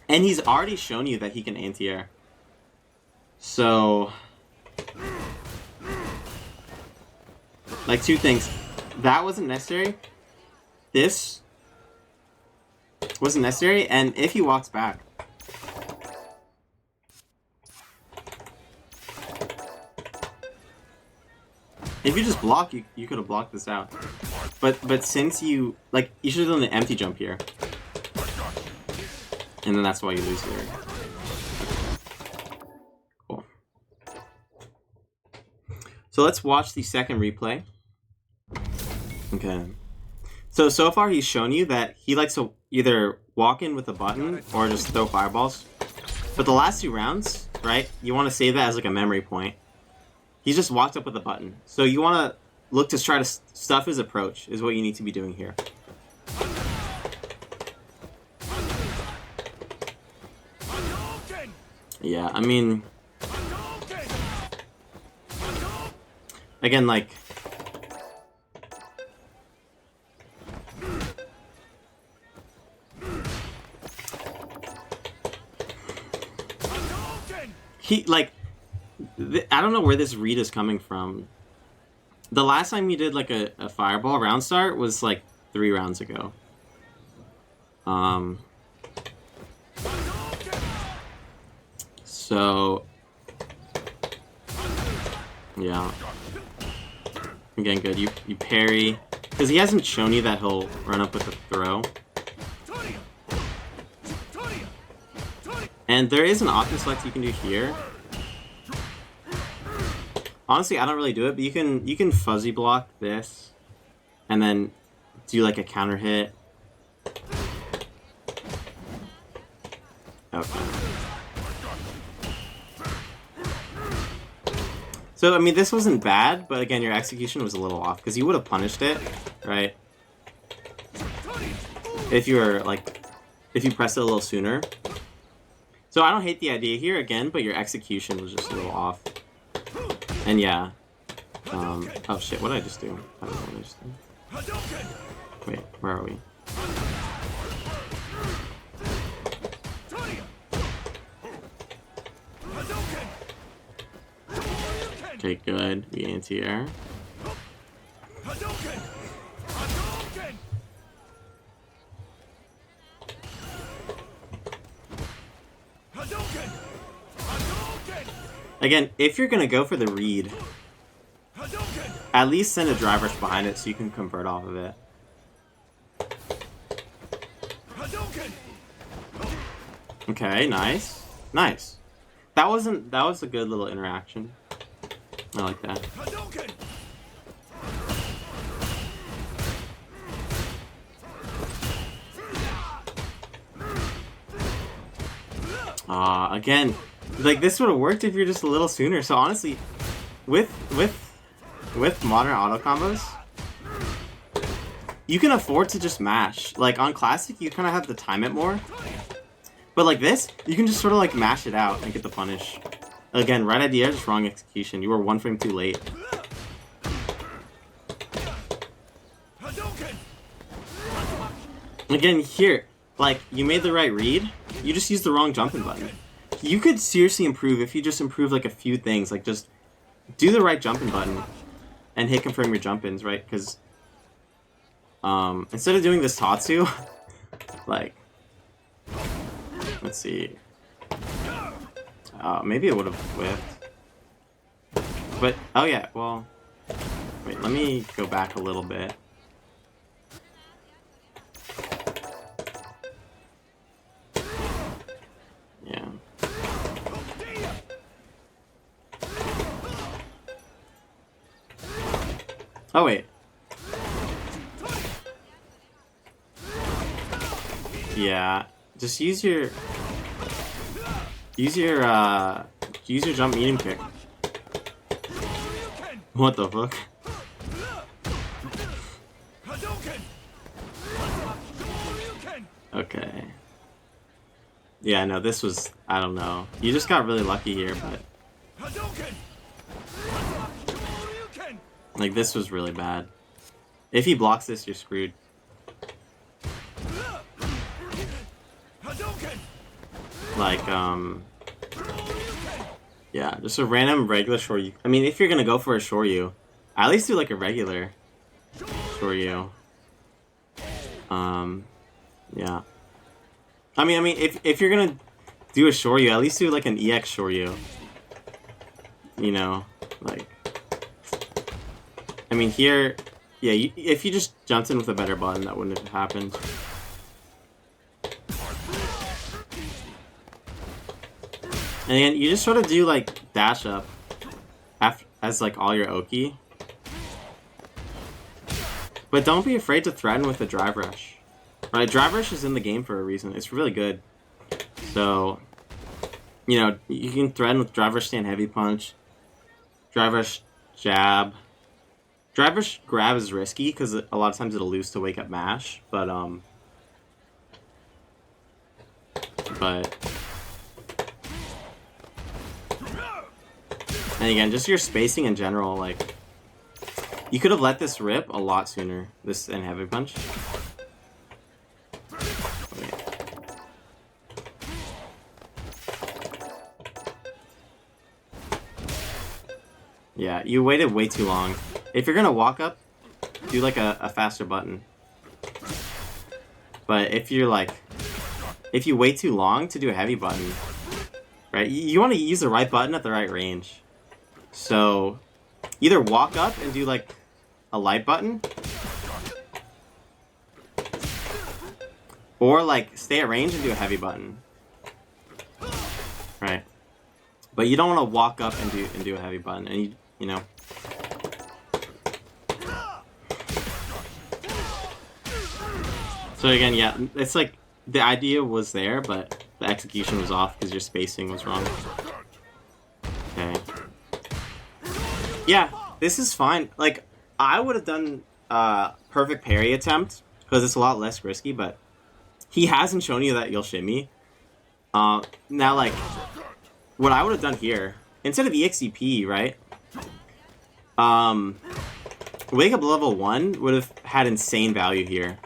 And he's already shown you that he can anti-air. So like 2 things. That wasn't necessary. This wasn't necessary, and if he walks back, if you just block, you could have blocked this out. But since you should have done the empty jump here, and then that's why you lose here. Cool. So let's watch the second replay. Okay. So far he's shown you that he likes to either walk in with a button or just throw fireballs. But the last 2 rounds, right, you want to save that as like a memory point. He just walked up with a button. So you want to look to try to stuff his approach is what you need to be doing here. Yeah, I mean, again, like, I don't know where this read is coming from. The last time he did like a fireball round start was like 3 rounds ago. So yeah. Again, good. You parry, because he hasn't shown you that he'll run up with a throw. And there is an option select you can do here. Honestly, I don't really do it, but you can fuzzy block this, and then do like a counter hit. Okay. So I mean, this wasn't bad, but again, your execution was a little off because you would have punished it, right? If you were if you pressed it a little sooner. So I don't hate the idea here again, but your execution was just a little off. And yeah. Oh shit, what did I just do? I don't know what I just did. Wait, where are we? Okay, good. We anti-air. Again, if you're gonna go for the read, at least send a drive rush behind it so you can convert off of it. Okay, nice. Nice. That was a good little interaction. I like that. Again, like this would have worked if you're just a little sooner. So honestly, with modern auto combos, you can afford to just mash. Like on classic, you kind of have to time it more. But like this, you can just sort of like mash it out and get the punish. Again, right idea, just wrong execution. You were 1 frame too late. Again, here, like, you made the right read. You just used the wrong jumping button. You could seriously improve if you just improve like a few things. Like just do the right jumping button and hit confirm your jump-ins, right? Because instead of doing this Tatsu, like, let's see. Maybe it would have whipped. But, oh yeah, well, wait, let me go back a little bit. Yeah. Oh wait. Yeah, just use your jump medium kick. What the fuck? Okay. Yeah, no, this was, I don't know. You just got really lucky here, but like this was really bad. If he blocks this, you're screwed. Like, yeah, just a random regular Shoryu. I mean, if you're gonna go for a Shoryu, at least do like a regular Shoryu. Yeah. I mean, if you're gonna do a Shoryu, at least do like an EX Shoryu. You know, like, I mean here, yeah, if you just jumped in with a better button, that wouldn't have happened. And then you just sort of do like dash up as like all your Oki. But don't be afraid to threaten with a drive rush. Right, drive rush is in the game for a reason. It's really good. So, you know, you can threaten with drive rush stand heavy punch, drive rush jab. Drive rush grab is risky because a lot of times it'll lose to wake up mash, but and again, just your spacing in general, like, you could have let this rip a lot sooner, this and heavy punch. Okay. Yeah, you waited way too long. If you're gonna walk up, do like a faster button. But if you're like, if you wait too long to do a heavy button, right, you want to use the right button at the right range. So, either walk up and do like a light button, or like stay at range and do a heavy button. Right. But you don't want to walk up and do a heavy button, and you know. So again, yeah, it's like the idea was there, but the execution was off because your spacing was wrong. Okay. Yeah, this is fine. Like, I would have done perfect parry attempt because it's a lot less risky, but he hasn't shown you that you'll shimmy. Now, like, what I would have done here, instead of EXCP, right? Wake Up level 1 would have had insane value here.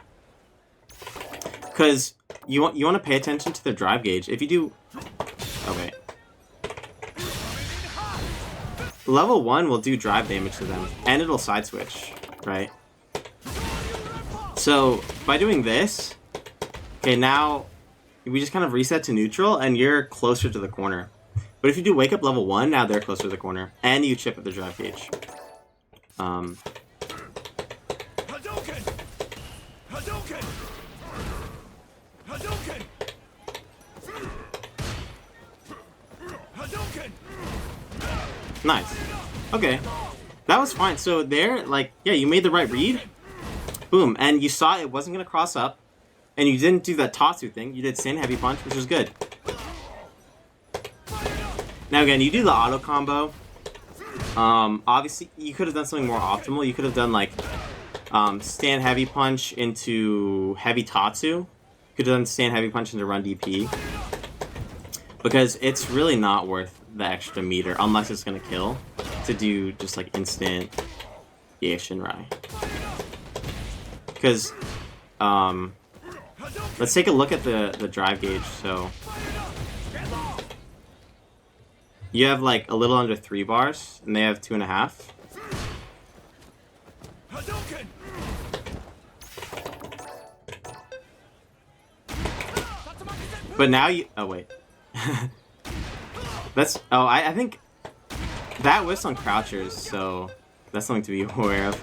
Because you want to pay attention to the drive gauge. If you do... Oh, wait. Level 1 will do drive damage to them, and it'll side switch, right? So, by doing this... Okay, now we just kind of reset to neutral, and you're closer to the corner. But if you do Wake Up level 1, now they're closer to the corner, and you chip at the drive gauge. Nice. Okay. That was fine. So there, like, yeah, you made the right read. Boom. And you saw it wasn't going to cross up. And you didn't do that Tatsu thing. You did Stand Heavy Punch, which was good. Now again, you do the auto combo. Obviously, you could have done something more optimal. You could have done, like, Stand Heavy Punch into Heavy Tatsu. You could have done Stand Heavy Punch into Run DP. Because it's really not worth the extra meter, unless it's going to kill, to do just, like, instant EX Shinrai. Because, let's take a look at the drive gauge. So, you have, like, a little under 3 bars, and they have 2.5. But now you... Oh, wait. That's... Oh, I think... That was on crouchers, so... That's something to be aware of.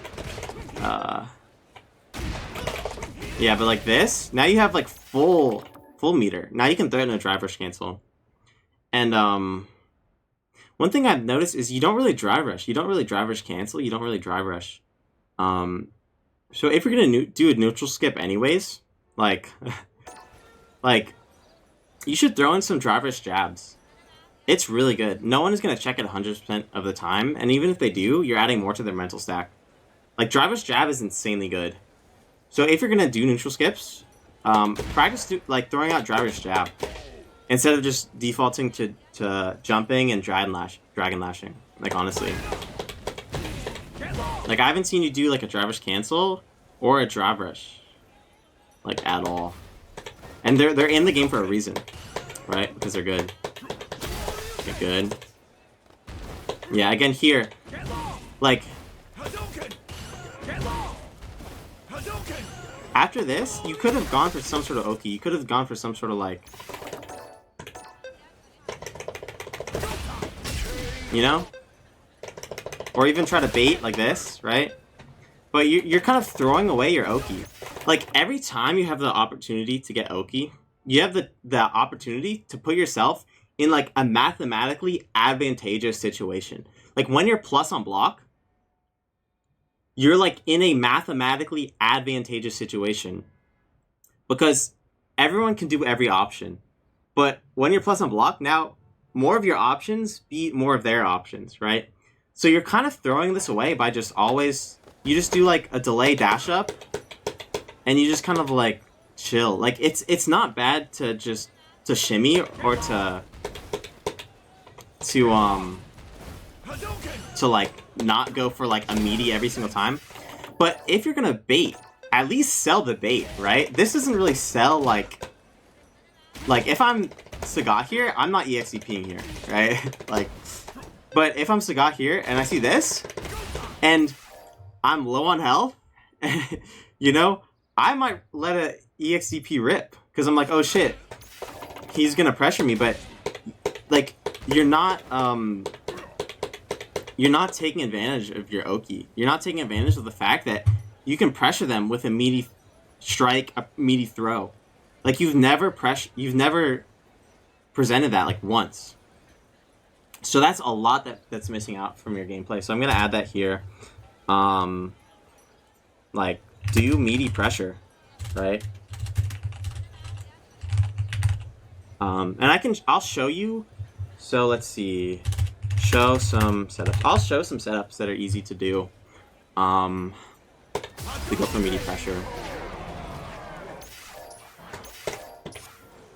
Yeah, but like this... Now you have, like, full meter. Now you can throw it in a drive rush cancel. And, one thing I've noticed is you don't really drive rush. You don't really drive rush cancel. You don't really drive rush. So if you're gonna do a neutral skip anyways, like... like... You should throw in some drive rush jabs. It's really good. No one is going to check it 100% of the time, and even if they do, you're adding more to their mental stack. Like, drive rush jab is insanely good. So if you're going to do neutral skips, practice like throwing out drive rush jab instead of just defaulting to jumping and dragon lashing. Like, honestly. Like, I haven't seen you do, like, a drive rush cancel or a drive rush. Like, at all. And they're in the game for a reason, right? Because they're good. They're good. Yeah, again here, like, after this, you could have gone for some sort of Oki. You could have gone for some sort of, like, you know? Or even try to bait like this, right? But you're kind of throwing away your Oki. Like, every time you have the opportunity to get Oki, you have the opportunity to put yourself in, like, a mathematically advantageous situation. Like, when you're plus on block, you're, like, in a mathematically advantageous situation. Because everyone can do every option. But when you're plus on block, now, more of your options beat more of their options, right? So you're kind of throwing this away by just always... You just do, like, a delay dash up, and you just kind of, like, chill. Like, it's not bad to just... to shimmy or to like, not go for, like, a meaty every single time. But if you're gonna bait, at least sell the bait, right? This doesn't really sell, like, if I'm Sagat here, I'm not EXCPing here, right? Like, but if I'm Sagat here, and I see this, and I'm low on health, you know, I might let a EXCP rip, because I'm like, oh shit, he's gonna pressure me, but, like, you're not taking advantage of your Oki. You're not taking advantage of the fact that you can pressure them with a meaty strike, a meaty throw. Like, you've never presented that, like, once. So that's a lot that's missing out from your gameplay. So I'm gonna add that here. Like, do meaty pressure, right? And I'll show you. So let's see, show some setups. I'll show some setups that are easy to do. To go for meaty pressure.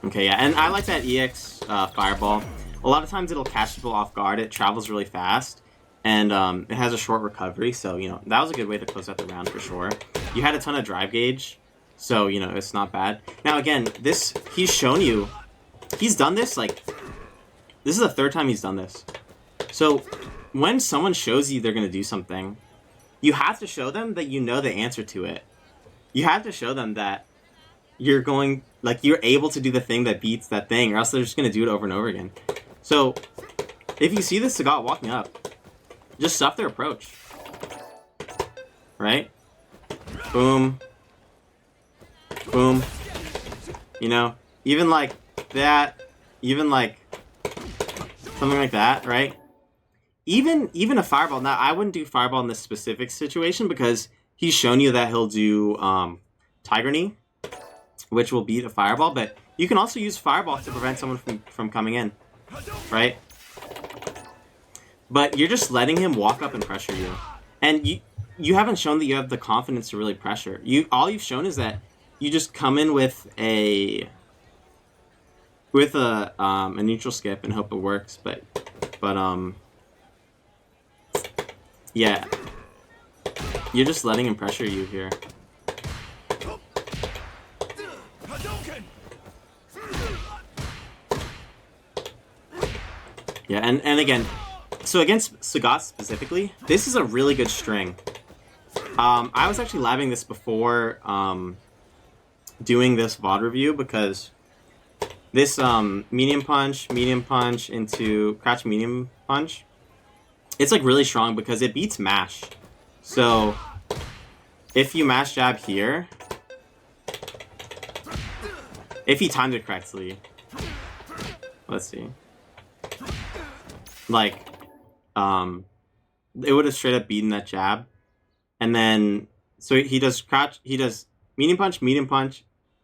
Okay, yeah, and I like that EX fireball. A lot of times it'll catch people off guard. It travels really fast, and it has a short recovery. So, you know, that was a good way to close out the round for sure. You had a ton of drive gauge, so, you know, it's not bad. Now again, he's shown you, he's done this, like, this is the third time he's done this. So when someone shows you they're going to do something, you have to show them that you know the answer to it. You have to show them that you're able to do the thing that beats that thing, or else they're just going to do it over and over again. So if you see this Sagat walking up, just stuff their approach. Right? Boom. Boom. You know, even like that, even like something like that, right? even a fireball. Now I wouldn't do fireball in this specific situation because he's shown you that he'll do Tiger Knee, which will beat a fireball. But you can also use fireball to prevent someone from coming in, right? But you're just letting him walk up and pressure you, and you haven't shown that you have the confidence to really pressure. All you've shown is that you just come in with a neutral skip and hope it works. But yeah, you're just letting him pressure you here. Yeah, and again, so against Sagat specifically, this is a really good string. I was actually labbing this before doing this VOD review because this medium punch into crouch medium punch, it's like really strong because it beats mash. So if you mash jab here, if he timed it correctly, let's see, like it would have straight up beaten that jab. And then so he does crouch, he does medium punch,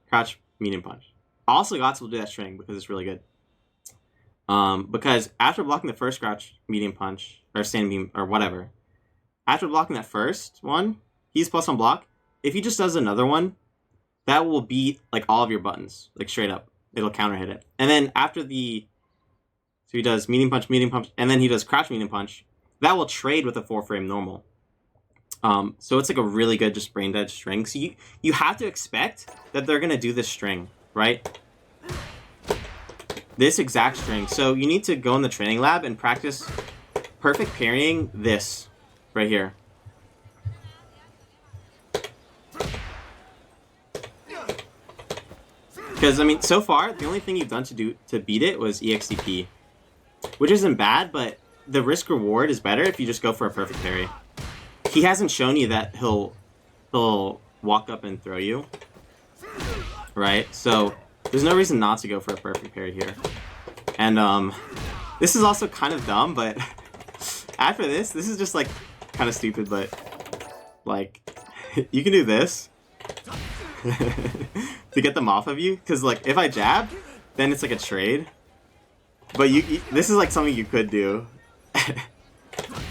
crouch, medium punch. Also, Gots will do that string because it's really good. Because after blocking the first crouch medium punch or stand beam or whatever, after blocking that first one, he's plus on block. If he just does another one, that will beat like all of your buttons, like straight up. It'll counter hit it. And then after so he does medium punch, and then he does crouch medium punch. That will trade with a 4-frame normal. So it's like a really good just brain dead string. So you have to expect that they're gonna do this string, right? This exact string. So you need to go in the training lab and practice perfect parrying this right here. Because I mean, so far the only thing you've done to beat it was EXTP, which isn't bad, but the risk reward is better if you just go for a perfect parry. He hasn't shown you that he'll walk up and throw you, right? So there's no reason not to go for a perfect parry here. And this is also kind of dumb, but after this is just like kind of stupid, but like you can do this to get them off of you. Because like if I jab, then it's like a trade. But this is like something you could do.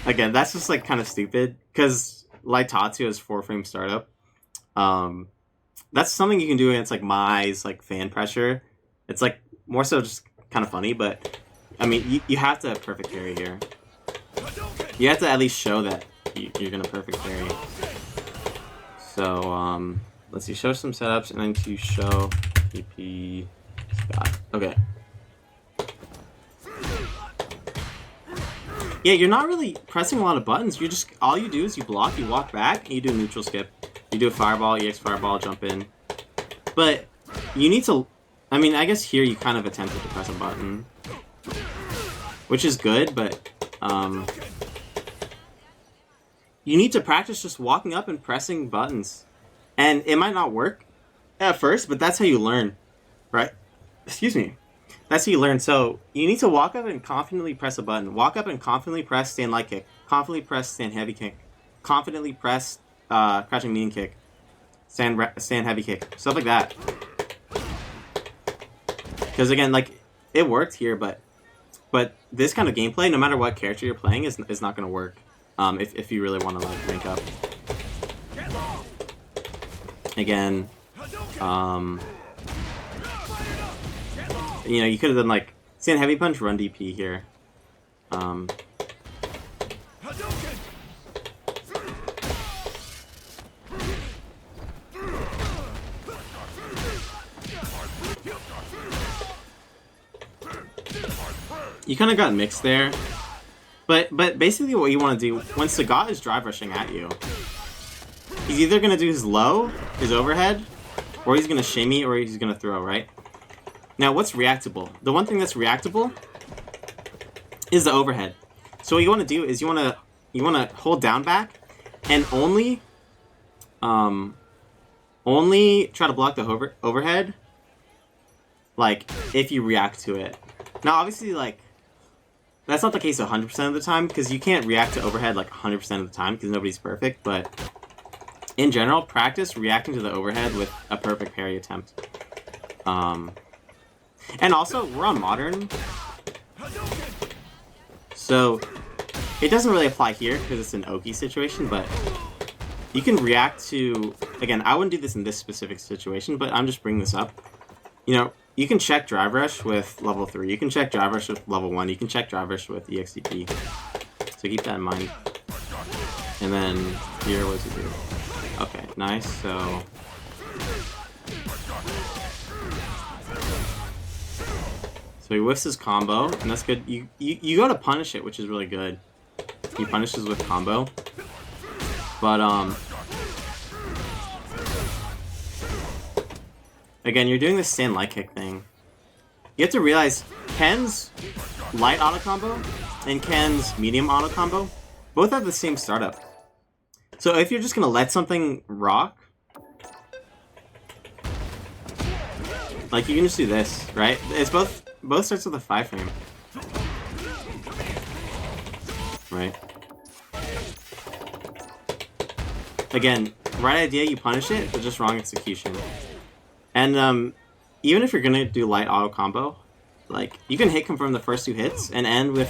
Again, that's just like kind of stupid because Light Tatsu has 4-frame startup. That's something you can do against like Mai's like fan pressure. It's like more so just kind of funny, but I mean you have to perfect parry here. You have to at least show that you're gonna perfect parry. So let's see, show some setups and then to show PP Scott. Okay. Yeah, you're not really pressing a lot of buttons. All you do is you block, you walk back, and you do a neutral skip. You do a fireball, EX fireball, jump in. But you need to, I mean, I guess here you kind of attempted to press a button, which is good, but you need to practice just walking up and pressing buttons. And it might not work at first, but that's how you learn, right? Excuse me. That's how you learn. So you need to walk up and confidently press a button. Walk up and confidently press stand light kick. Confidently press stand heavy kick. Confidently press crouching medium kick. Stand heavy kick. Stuff like that. Because again, like it worked here, but this kind of gameplay, no matter what character you're playing, is not going to work. If you really want to like rank up. Again, you know, you could have done like stand heavy punch, run DP here. You kind of got mixed there, but basically what you want to do when Sagat is drive rushing at you, he's either gonna do his low, his overhead, or he's gonna shimmy, or he's gonna throw, right? Now, what's reactable? The one thing that's reactable is the overhead. So what you want to do is you want to hold down back and only try to block the overhead, like if you react to it. Now, obviously, like That's not the case 100% of the time, because you can't react to overhead like 100% of the time, because nobody's perfect, but in general, practice reacting to the overhead with a perfect parry attempt. And also, we're on Modern, so it doesn't really apply here, because it's an Oki situation, but you can react to... Again, I wouldn't do this in this specific situation, but I'm just bringing this up. You know, you can check Drive Rush with level 3. You can check Drive Rush with level 1. You can check Drive Rush with EXDP. So keep that in mind. And then here, what does he do? Okay, nice. So he whiffs his combo, and that's good. You go to punish it, which is really good. He punishes with combo. But again, you're doing the stand light kick thing. You have to realize Ken's light auto combo and Ken's medium auto combo both have the same startup. So if you're just gonna let something rock, like you can just do this, right? It's both starts with a 5 frame, right? Again, right idea, you punish it, but just wrong execution. And even if you're gonna do light auto combo, like you can hit confirm the first 2 hits and end with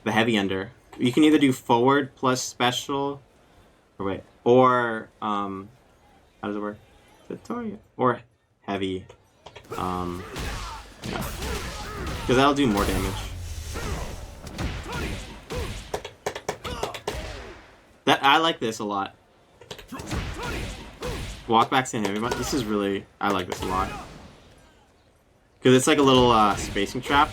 the heavy under. You can either do forward plus special, or how does it work? Victoria or heavy, yeah, because that'll do more damage. I like this a lot. Walk back stand heavy. This is really, I like this a lot. Because it's like a little spacing trap.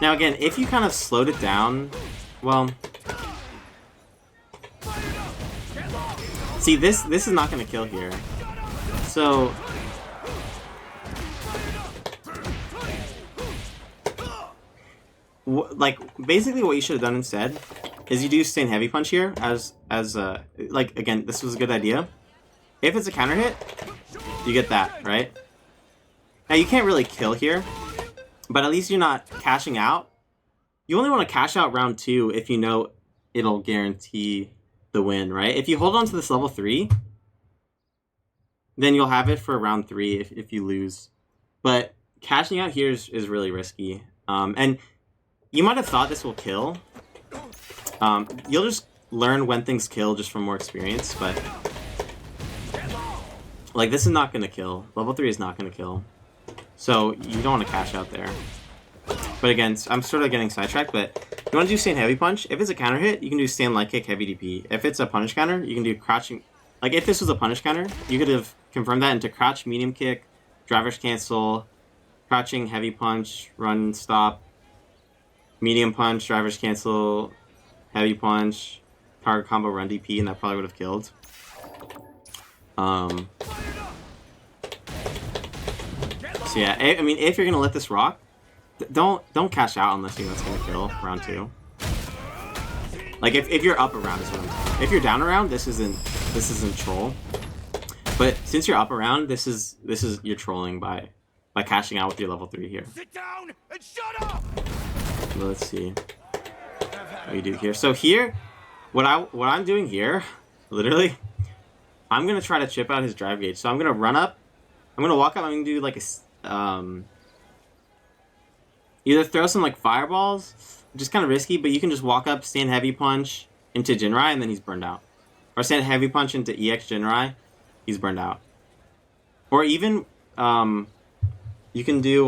Now again, if you kind of slowed it down, well... See, this is not going to kill here. So... like, basically what you should have done instead is you do stand heavy punch here as like, again, this was a good idea. If it's a counter hit, you get that, right? Now you can't really kill here, but at least you're not cashing out. You only want to cash out round 2 if you know it'll guarantee the win, right? If you hold on to this level 3, then you'll have it for round 3 if you lose. But cashing out here is really risky. And you might have thought this will kill. You'll just learn when things kill just from more experience, but... like, this is not going to kill. Level 3 is not going to kill. So, you don't want to cash out there. But again, I'm sort of getting sidetracked, but you want to do stand heavy punch. If it's a counter hit, you can do stand light kick, heavy DP. If it's a punish counter, you can do crouching... like, if this was a punish counter, you could have confirmed that into crouch, medium kick, driver's cancel, crouching, heavy punch, run, stop, medium punch, driver's cancel, heavy punch, target combo, run DP, and that probably would have killed. So yeah, I mean, if you're gonna let this rock, don't cash out unless you know it's gonna kill round 2. Like if you're up around is what I'm saying. If you're down around, this isn't troll. But since you're up around, this is you're trolling by cashing out with your level 3 here. Sit down and shut up. Let's see what you do here. So here, what I'm doing here, literally, I'm gonna try to chip out his drive gauge. So I'm gonna run up, I'm gonna walk up, I'm gonna do like a either throw some like fireballs, which is kind of risky, but you can just walk up, stand heavy punch into Jinrai, and then he's burned out. Or stand heavy punch into EX Jinrai, he's burned out. Or even you can do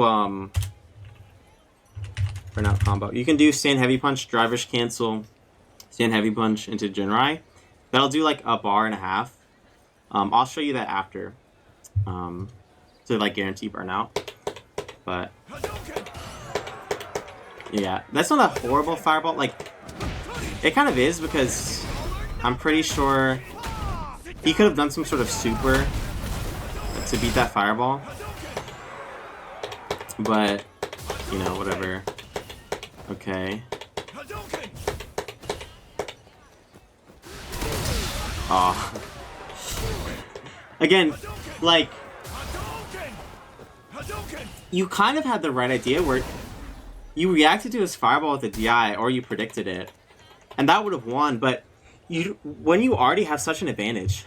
burnout combo. You can do stand heavy punch, driver's cancel, stand heavy punch into Jinrai. That'll do like a bar and a half. I'll show you that after. To like guarantee burnout. But yeah, that's not a horrible fireball. Like, it kind of is, because I'm pretty sure he could have done some sort of super to beat that fireball. But, you know, whatever. Okay. Aw. Again, like, you kind of had the right idea where you reacted to his fireball with a DI, or you predicted it, and that would have won. But when you already have such an advantage,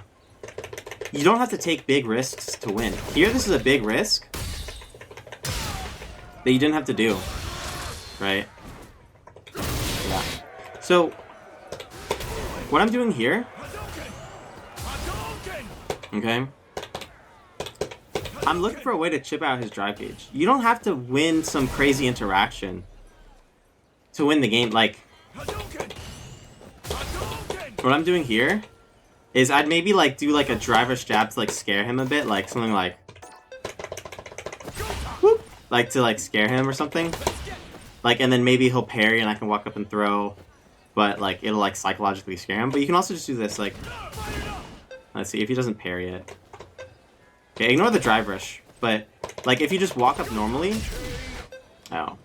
you don't have to take big risks to win. Here, this is a big risk that you didn't have to do, right? Yeah. So what I'm doing here, okay, I'm looking for a way to chip out his drive gauge. You don't have to win some crazy interaction to win the game. Like, what I'm doing here is I'd maybe like do like a driver's jab to like scare him a bit, like something like whoop, like to like scare him or something. Like, and then maybe he'll parry and I can walk up and throw, but like it'll like psychologically scare him. But you can also just do this, like, let's see if he doesn't parry it. Okay, ignore the drive rush, but like if you just walk up normally, oh,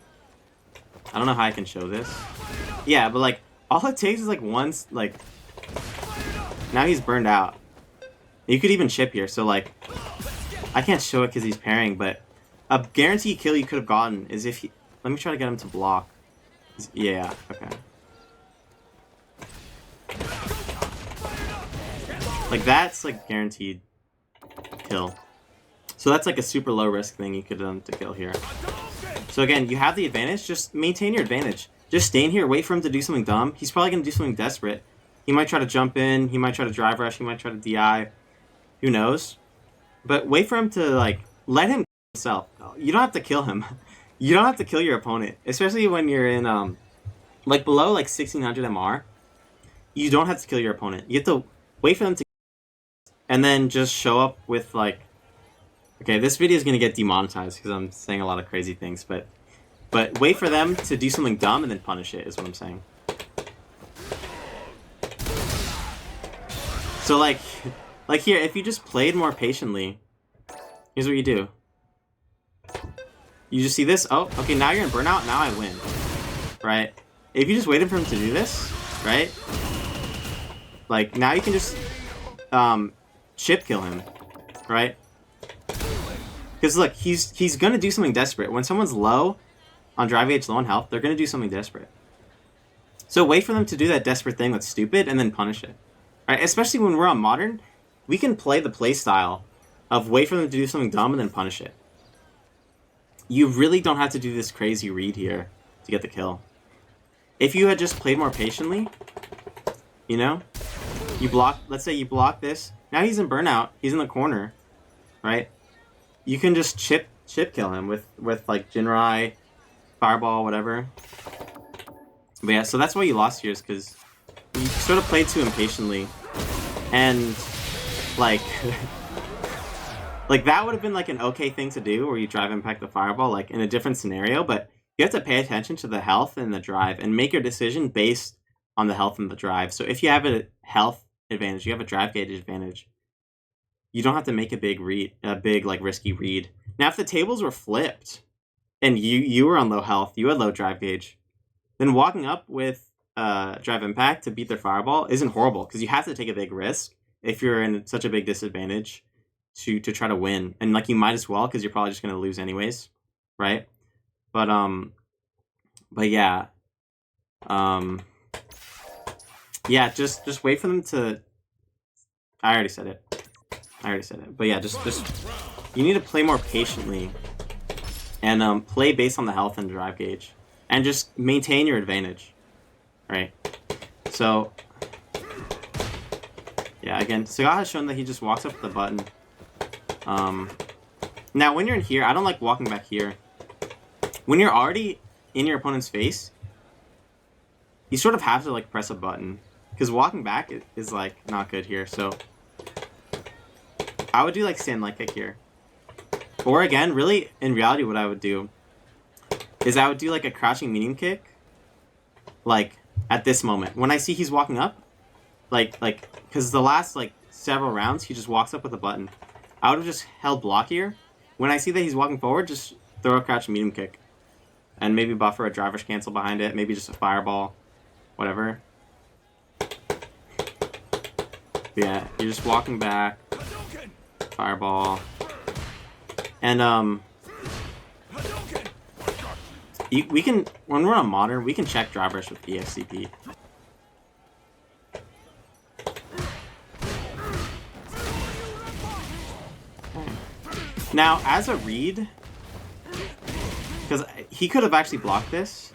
I don't know how I can show this. Yeah, but like all it takes is like once, like, now he's burned out. You could even chip here, so like I can't show it because he's parrying, but a guaranteed kill you could have gotten is if he, let me try to get him to block. Yeah, okay. Like that's like guaranteed kill. So that's like a super low risk thing you could have done to kill here. So again, you have the advantage, just maintain your advantage. Just stay in here, wait for him to do something dumb. He's probably going to do something desperate. He might try to jump in, he might try to drive rush, he might try to DI. Who knows? But wait for him to, like, let him himself. You don't have to kill him. You don't have to kill your opponent. Especially when you're in, like, below, like, 1600 MR. You don't have to kill your opponent. You have to wait for them to, and then just show up with, like, okay, this video is going to get demonetized because I'm saying a lot of crazy things, but wait for them to do something dumb and then punish it, is what I'm saying. So, like here, if you just played more patiently, here's what you do. You just see this, oh, okay, now you're in burnout, now I win, right? If you just waited for him to do this, right? Like, now you can just chip kill him, right? Because look, he's gonna do something desperate. When someone's low on drive gauge, low on health, they're gonna do something desperate. So wait for them to do that desperate thing that's stupid and then punish it. Right? Especially when we're on modern, we can play the play style of wait for them to do something dumb and then punish it. You really don't have to do this crazy read here to get the kill. If you had just played more patiently, you know, you block, let's say you block this, now he's in burnout, he's in the corner, right? You can just chip kill him with like Jinrai, Fireball, whatever. But yeah, so that's why you lost here, is because you sort of played too impatiently. And like like that would have been like an okay thing to do, where you drive impact the Fireball, like in a different scenario, but you have to pay attention to the health and the drive and make your decision based on the health and the drive. So if you have a health advantage, you have a drive gauge advantage, you don't have to make a big like risky read. Now, if the tables were flipped and you were on low health, you had low drive gauge, then walking up with drive impact to beat their Fireball isn't horrible, because you have to take a big risk if you're in such a big disadvantage to try to win. And like, you might as well, because you're probably just going to lose anyways, right? But yeah. Yeah, just wait for them to, I already said it. But yeah, just you need to play more patiently and play based on the health and drive gauge, and just maintain your advantage, right? So yeah, again, Sagat has shown that he just walks up with the button. Now when you're in here, I don't like walking back here. When you're already in your opponent's face, you sort of have to like press a button, because walking back is like not good here. So I would do like stand leg kick here. Or again, really, in reality, what I would do is I would do like a crouching medium kick, like at this moment. When I see he's walking up, like, because the last like several rounds, he just walks up with a button. I would have just held block here. When I see that he's walking forward, just throw a crouching medium kick. And maybe buffer a driver's cancel behind it, maybe just a Fireball, whatever. Yeah, you're just walking back. Fireball. And We can, when we're on modern, we can check drive rush with ESCP. Now, as a read, because he could have actually blocked this.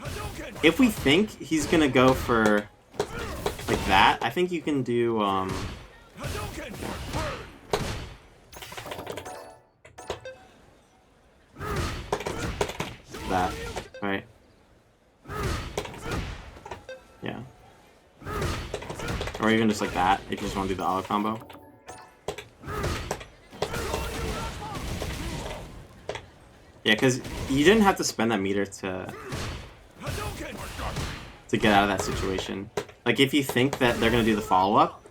If we think he's gonna go for like that, I think you can do that, right? Yeah. Or even just like that, if you just want to do the auto combo. Yeah, because you didn't have to spend that meter to get out of that situation. Like, if you think that they're going to do the follow-up,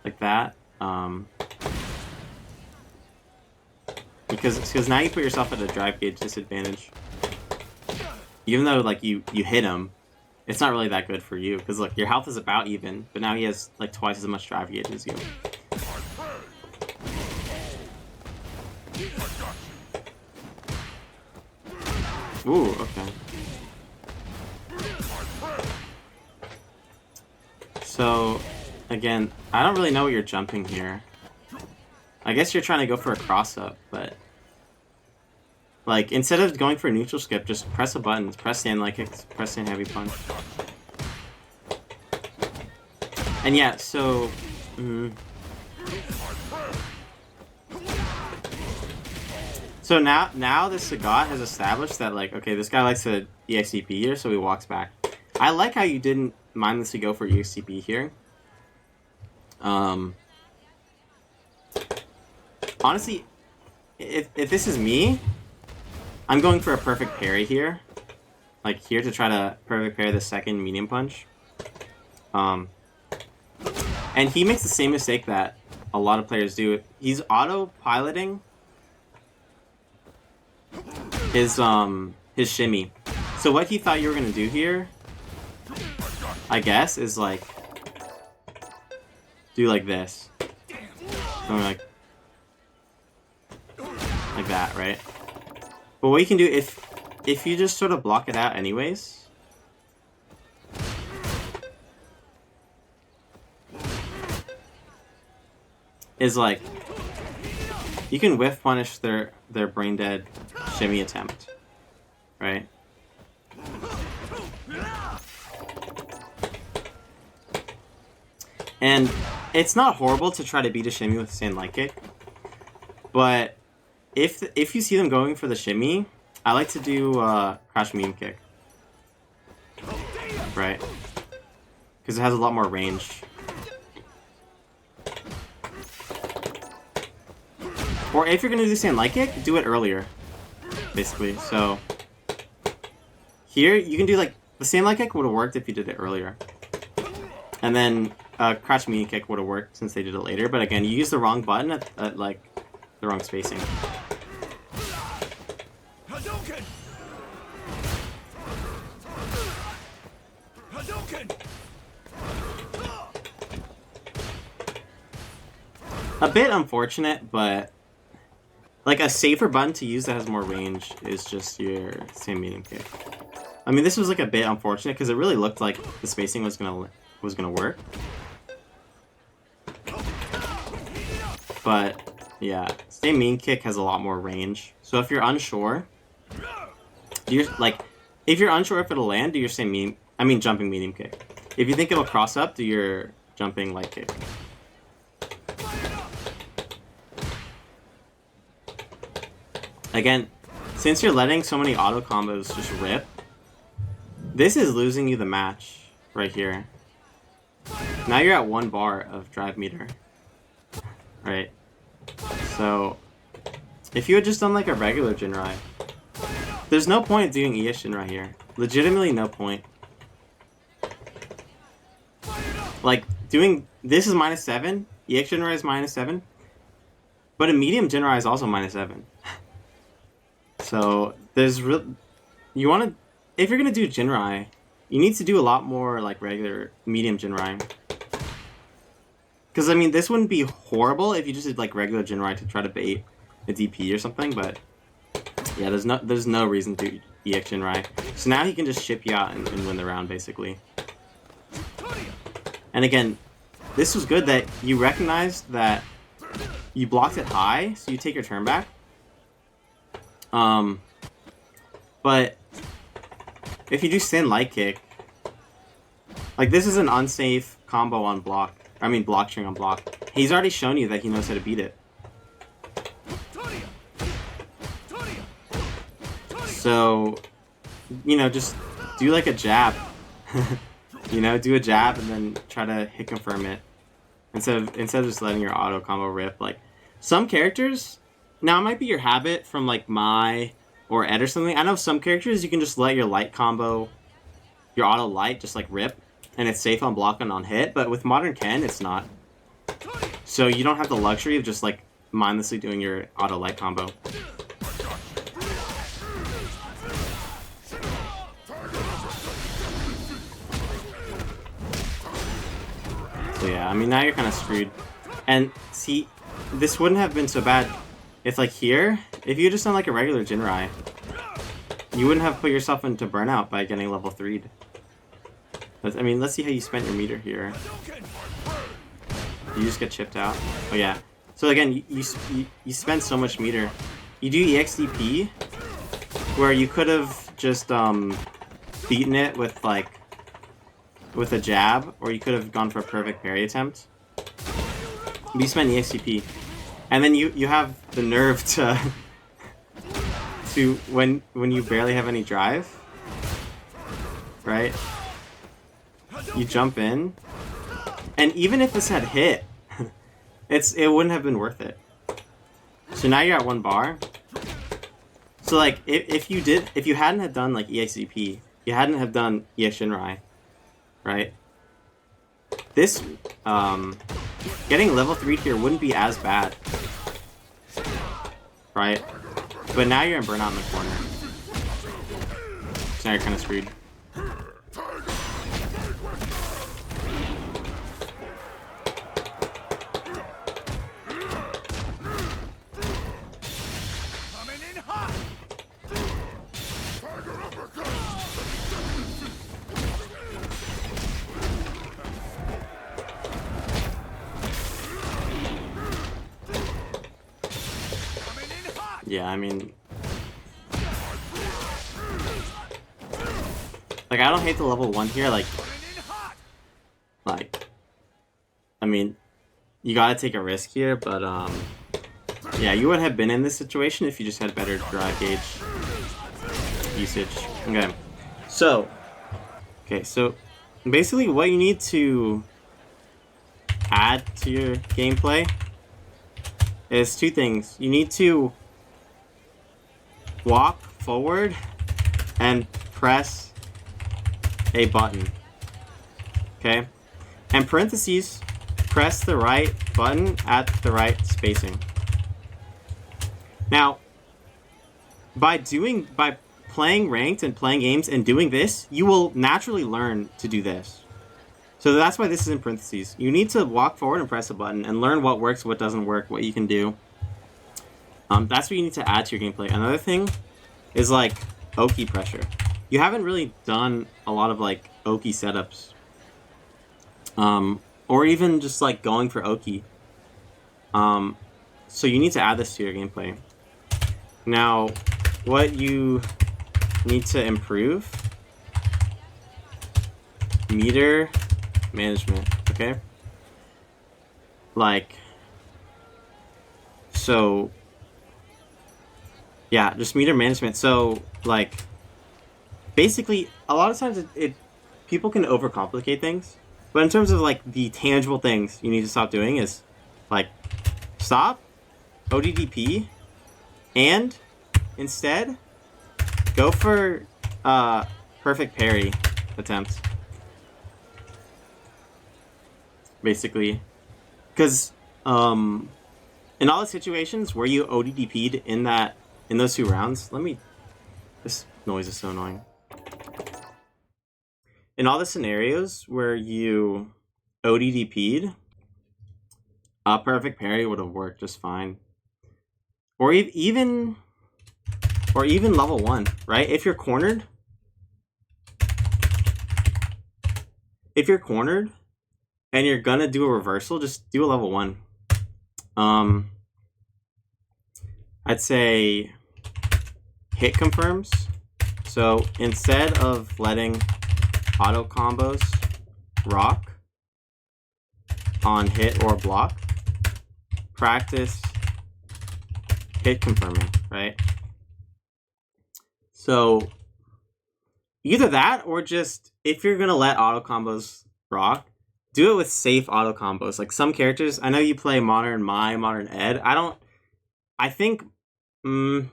like that, because now you put yourself at a drive gauge disadvantage. Even though, like, you hit him, it's not really that good for you, because, look, your health is about even, but now he has, like, twice as much drive gauge as you. Ooh, okay. So, again, I don't really know what you're jumping here. I guess you're trying to go for a cross-up, but... Like, instead of going for a neutral skip, just press a button. Press stand light kicks, press stand heavy punch. And yeah, so... So now this Sagat has established that, like, okay, this guy likes to EXCP here, so he walks back. I like how you didn't mindlessly go for EXCP here. Honestly, if this is me, I'm going for a perfect parry here. Like, here to try to perfect parry the second medium punch. And he makes the same mistake that a lot of players do. He's auto-piloting his shimmy. So what he thought you were gonna do here, I guess, is like do like this. Something like that, right? But what you can do if you just sort of block it out anyways, is like you can whiff punish their brain dead shimmy attempt, right? And it's not horrible to try to beat a shimmy with a stand light kick, but if you see them going for the shimmy, I like to do crouch medium kick, right? Because it has a lot more range. Or if you're gonna do stand light kick, do it earlier, basically. So here you can do like the stand light kick would have worked if you did it earlier, and then crouch medium kick would have worked since they did it later. But again, you use the wrong button at like the wrong spacing. A bit unfortunate, but like a safer button to use that has more range is just your same medium kick. I mean, this was like a bit unfortunate because it really looked like the spacing was gonna work. But yeah, same medium kick has a lot more range. So if you're unsure, if you're unsure if it'll land, do your same jumping medium kick. If you think it'll cross up, do your jumping light kick. Again, since you're letting so many auto combos just rip, this is losing you the match right here. Now you're at 1 bar of drive meter. Right? So, if you had just done like a regular Jinrai, there's no point doing ES Jinrai here. Legitimately no point. Like, doing this is -7, EX Jinrai is -7, but a medium Jinrai is also -7. So there's if you're gonna do Jinrai, you need to do a lot more like regular medium Jinrai. Because I mean, this wouldn't be horrible if you just did like regular Jinrai to try to bait a DP or something, but yeah, there's no reason to EX Jinrai. So now he can just ship you out and win the round, basically. And again, this was good that you recognized that you blocked it high, so you take your turn back. But if you do Sin Light Kick, like this is an unsafe combo on block. I mean block string on block. He's already shown you that he knows how to beat it. So, you know, just do like a jab. You know, do a jab and then try to hit confirm it. Instead of just letting your auto combo rip. Like, some characters, now it might be your habit from like Mai or Ed or something. I know some characters you can just let your light combo, your auto light, just like rip. And it's safe on block and on hit. But with Modern Ken, it's not. So you don't have the luxury of just like mindlessly doing your auto light combo. So yeah, I mean, now you're kind of screwed. And see, this wouldn't have been so bad if, like, here, if you had just done, like, a regular Jinrai, you wouldn't have put yourself into burnout by getting level 3'd. But, I mean, let's see how you spent your meter here. You just get chipped out. Oh, yeah. So, again, you spend so much meter. You do EXDP, where you could have just, beaten it with, like, with a jab, or you could have gone for a perfect parry attempt. But you spent EXCP. And then you have the nerve to when you barely have any drive, right? You jump in, and even if this had hit, it wouldn't have been worth it. So now you're at 1 bar. So like if you hadn't have done like EXCP, you hadn't have done EX Shinrai, right? This, getting level 3 here wouldn't be as bad, right? But now you're in burnout in the corner. So now you're kind of screwed. Yeah, I mean, like, I don't hate the level 1 here, like, I mean, you gotta take a risk here, but, yeah, you would have been in this situation if you just had better drive gauge usage. Okay, so, basically what you need to add to your gameplay is 2 things. You need to walk forward and press a button, okay? And parentheses, press the right button at the right spacing. Now, by playing ranked and playing games and doing this, you will naturally learn to do this. So that's why this is in parentheses. You need to walk forward and press a button and learn what works, what doesn't work, what you can do. That's what you need to add to your gameplay. Another thing is like Oki pressure. You haven't really done a lot of like Oki setups. Or even just like going for Oki. So you need to add this to your gameplay. Now, what you need to improve, meter management, okay? Like, so, yeah, just meter management. So, like, basically, a lot of times people can overcomplicate things. But in terms of, like, the tangible things you need to stop doing is, like, stop, ODDP, and instead, go for perfect parry attempts. Basically. Because, in all the situations where you ODDP'd in those 2 rounds, this noise is so annoying. In all the scenarios where you ODDP'd, perfect parry would have worked just fine. Or even, Or even level 1, right? If you're cornered, and you're gonna do a reversal, just do a level 1. I'd say hit confirms. So instead of letting auto combos rock on hit or block, practice hit confirming, right? So either that or just, if you're gonna let auto combos rock, do it with safe auto combos. Like some characters, I know you play Modern Mai, Modern Ed. I think Modern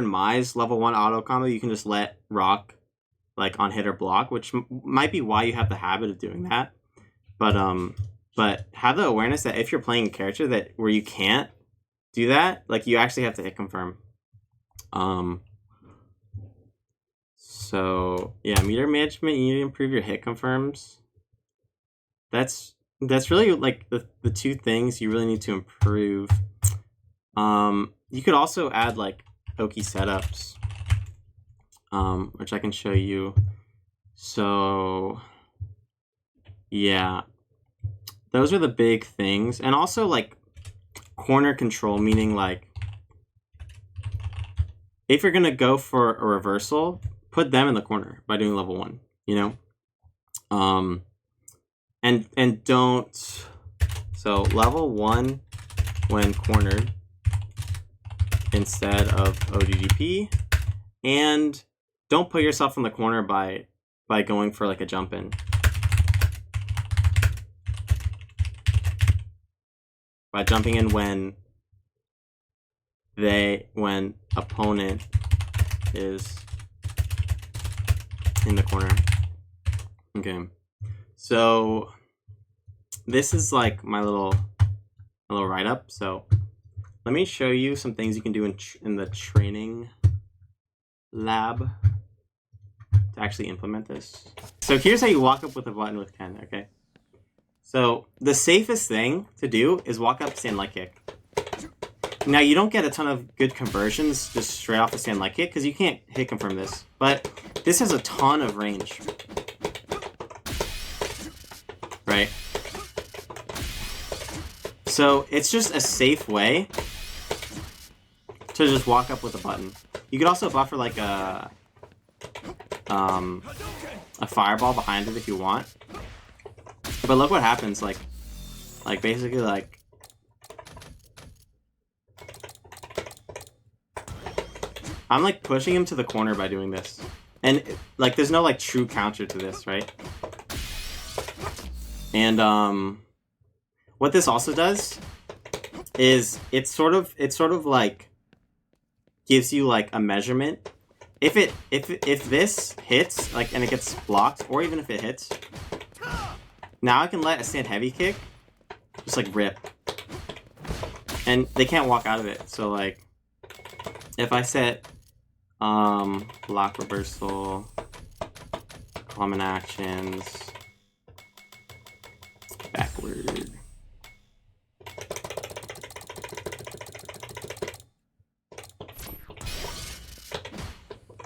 Mai's level 1 auto combo you can just let rock like on hit or block, which might be why you have the habit of doing that. But have the awareness that if you're playing a character that where you can't do that, like you actually have to hit confirm. So yeah, meter management, you need to improve your hit confirms. That's really like the two things you really need to improve. You could also add like Oki setups, which I can show you. So yeah, those are the big things. And also like corner control, meaning like if you're gonna go for a reversal, put them in the corner by doing level 1, you know? And don't, so level 1 when cornered instead of ODDP, and don't put yourself in the corner by going for like a jump in. By jumping in when opponent is in the corner. Okay, so this is like my little write-up. So let me show you some things you can do in the training lab to actually implement this. So here's how you walk up with a button with Ken, okay? So the safest thing to do is walk up, stand light kick. Now you don't get a ton of good conversions just straight off the stand light kick because you can't hit confirm this, but this has a ton of range, right? So it's just a safe way to just walk up with a button. You could also buffer like a fireball behind it if you want. But look what happens, like basically like I'm like pushing him to the corner by doing this. And like there's no like true counter to this, right? And what this also does is it sort of like gives you like a measurement. If this hits, like, and it gets blocked, or even if it hits, now I can let a stand heavy kick just like rip, and they can't walk out of it. So like, if I set block reversal, common actions, backward.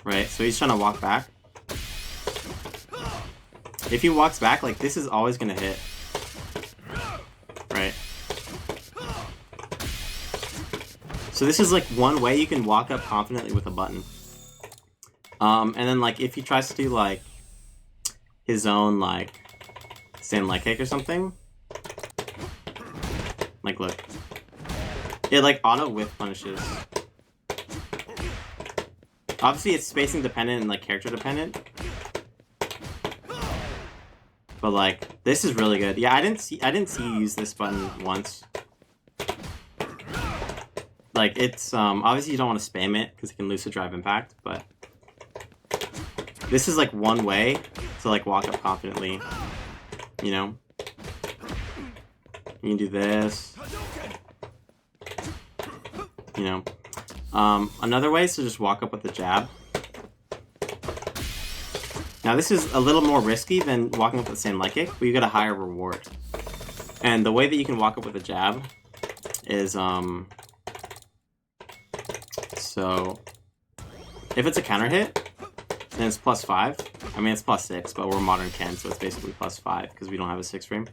Right, so he's trying to walk back. If he walks back, like, this is always gonna hit. Right. So this is like one way you can walk up confidently with a button. And then like if he tries to do like his own like stand light kick or something, like look, it like auto whiff punishes. Obviously it's spacing dependent and like character dependent, but like this is really good. Yeah, I didn't see you use this button once. Like it's obviously you don't want to spam it because it can lose to drive impact, but this is like one way to like walk up confidently, you know? You can do this, you know? Another way is to just walk up with a jab. Now this is a little more risky than walking up with the same light kick, but you get a higher reward. And the way that you can walk up with a jab is, So if it's a counter hit, then it's +5. I mean, it's +6, but we're modern Ken, so it's basically +5 because we don't have a 6 frame.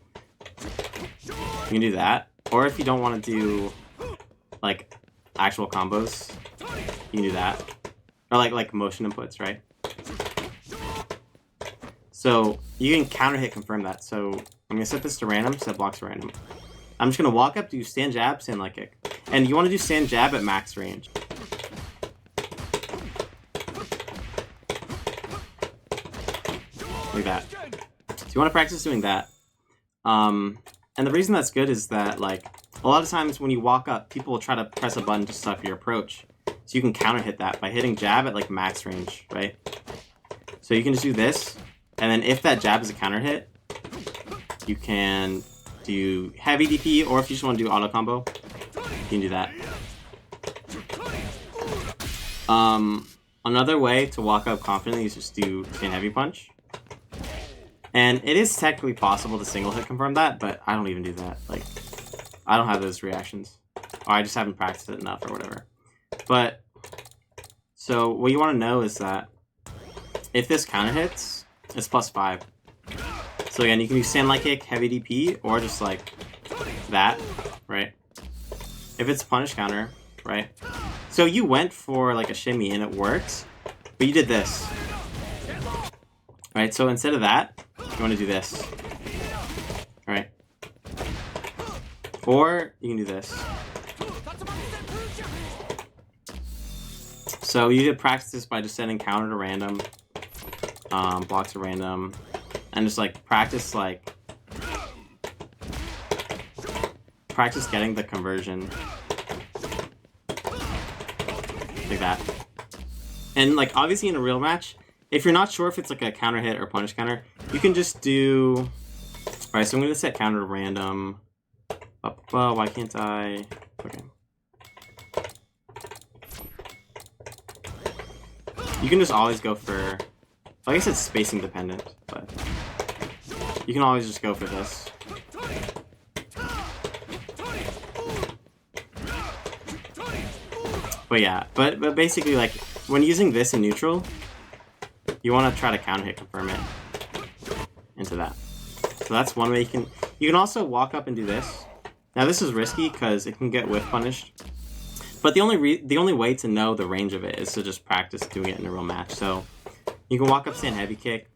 You can do that. Or if you don't want to do like actual combos, you can do that. Or like motion inputs, right? So you can counter hit confirm that. So I'm gonna set this to random, set blocks to random. I'm just gonna walk up, do stand jab, stand light kick. And you want to do stand jab at max range. Like that. So you want to practice doing that. And the reason that's good is that, like, a lot of times when you walk up, people will try to press a button to stop your approach. So you can counter hit that by hitting jab at like max range, right? So you can just do this, and then if that jab is a counter hit, you can do heavy DP, or if you just want to do auto combo, you can do that. Another way to walk up confidently is just do stand heavy punch. And it is technically possible to single hit confirm that, but I don't even do that. Like, I don't have those reactions. Or I just haven't practiced it enough or whatever. But, so what you want to know is that if this counter hits, it's +5. So again, you can do stand light kick, heavy DP, or just like that, right? If it's punish counter, right? So you went for like a shimmy and it worked, but you did this. Right, so instead of that, you want to do this. Right? Or you can do this. So you could practice this by just setting counter to random, block to random, and just like practice getting the conversion. Like that. And like obviously in a real match, if you're not sure if it's like a counter hit or punish counter, you can just do... Alright, so I'm going to set counter to random. Why can't I... Okay. You can just always go for... I guess it's spacing dependent, but... You can always just go for this. But yeah, but basically like, when using this in neutral, you want to try to counter hit confirm it into that. So that's one way you can... You can also walk up and do this. Now this is risky because it can get whiff punished. But the only way to know the range of it is to just practice doing it in a real match. So you can walk up, stand heavy kick.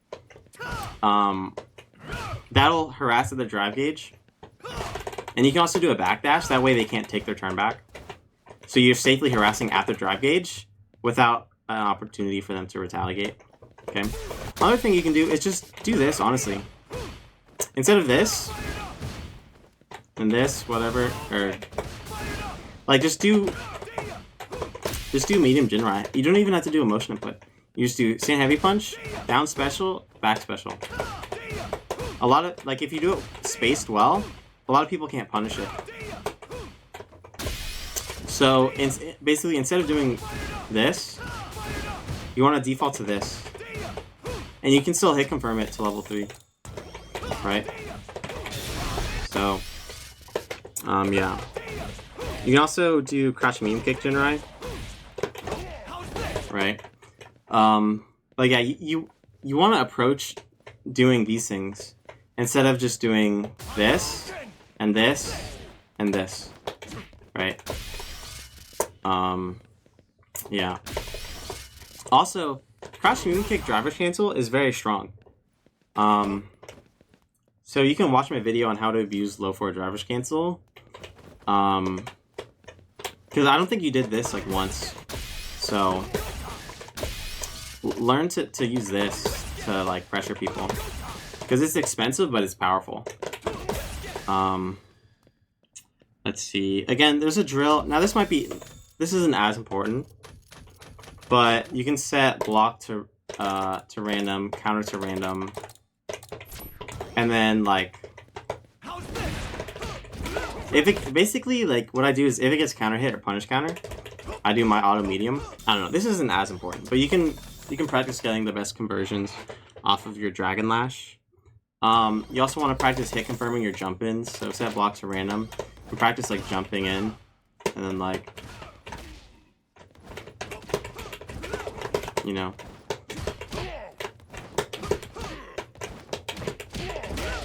That'll harass at the drive gauge. And you can also do a backdash. That way they can't take their turn back. So you're safely harassing at the drive gauge without an opportunity for them to retaliate. Okay. Another thing you can do is just do this, honestly. Instead of this, and this, whatever, or... Like, just do medium Jinrai. You don't even have to do a motion input. You just do stand heavy punch, down special, back special. A lot of, like, if you do it spaced well, a lot of people can't punish it. So, basically, instead of doing this, you want to default to this. And you can still hit confirm it to level 3. Right? So, yeah. You can also do crouch medium kick Jinrai. Right? But yeah, you want to approach doing these things instead of just doing this, and this, and this. Right? Yeah. Also, crouch medium kick driver cancel is very strong. So you can watch my video on how to abuse low forward driver's cancel. Because I don't think you did this like once. So learn to use this to like pressure people. Because it's expensive, but it's powerful. Let's see. Again, there's a drill. Now this isn't as important. But you can set block to random, counter to random. And then like, if it basically like what I do is if it gets counter hit or punish counter, I do my auto medium. I don't know. This isn't as important, but you can practice getting the best conversions off of your Dragon Lash. You also want to practice hit confirming your jump ins. So set block to random and practice like jumping in, and then like you know.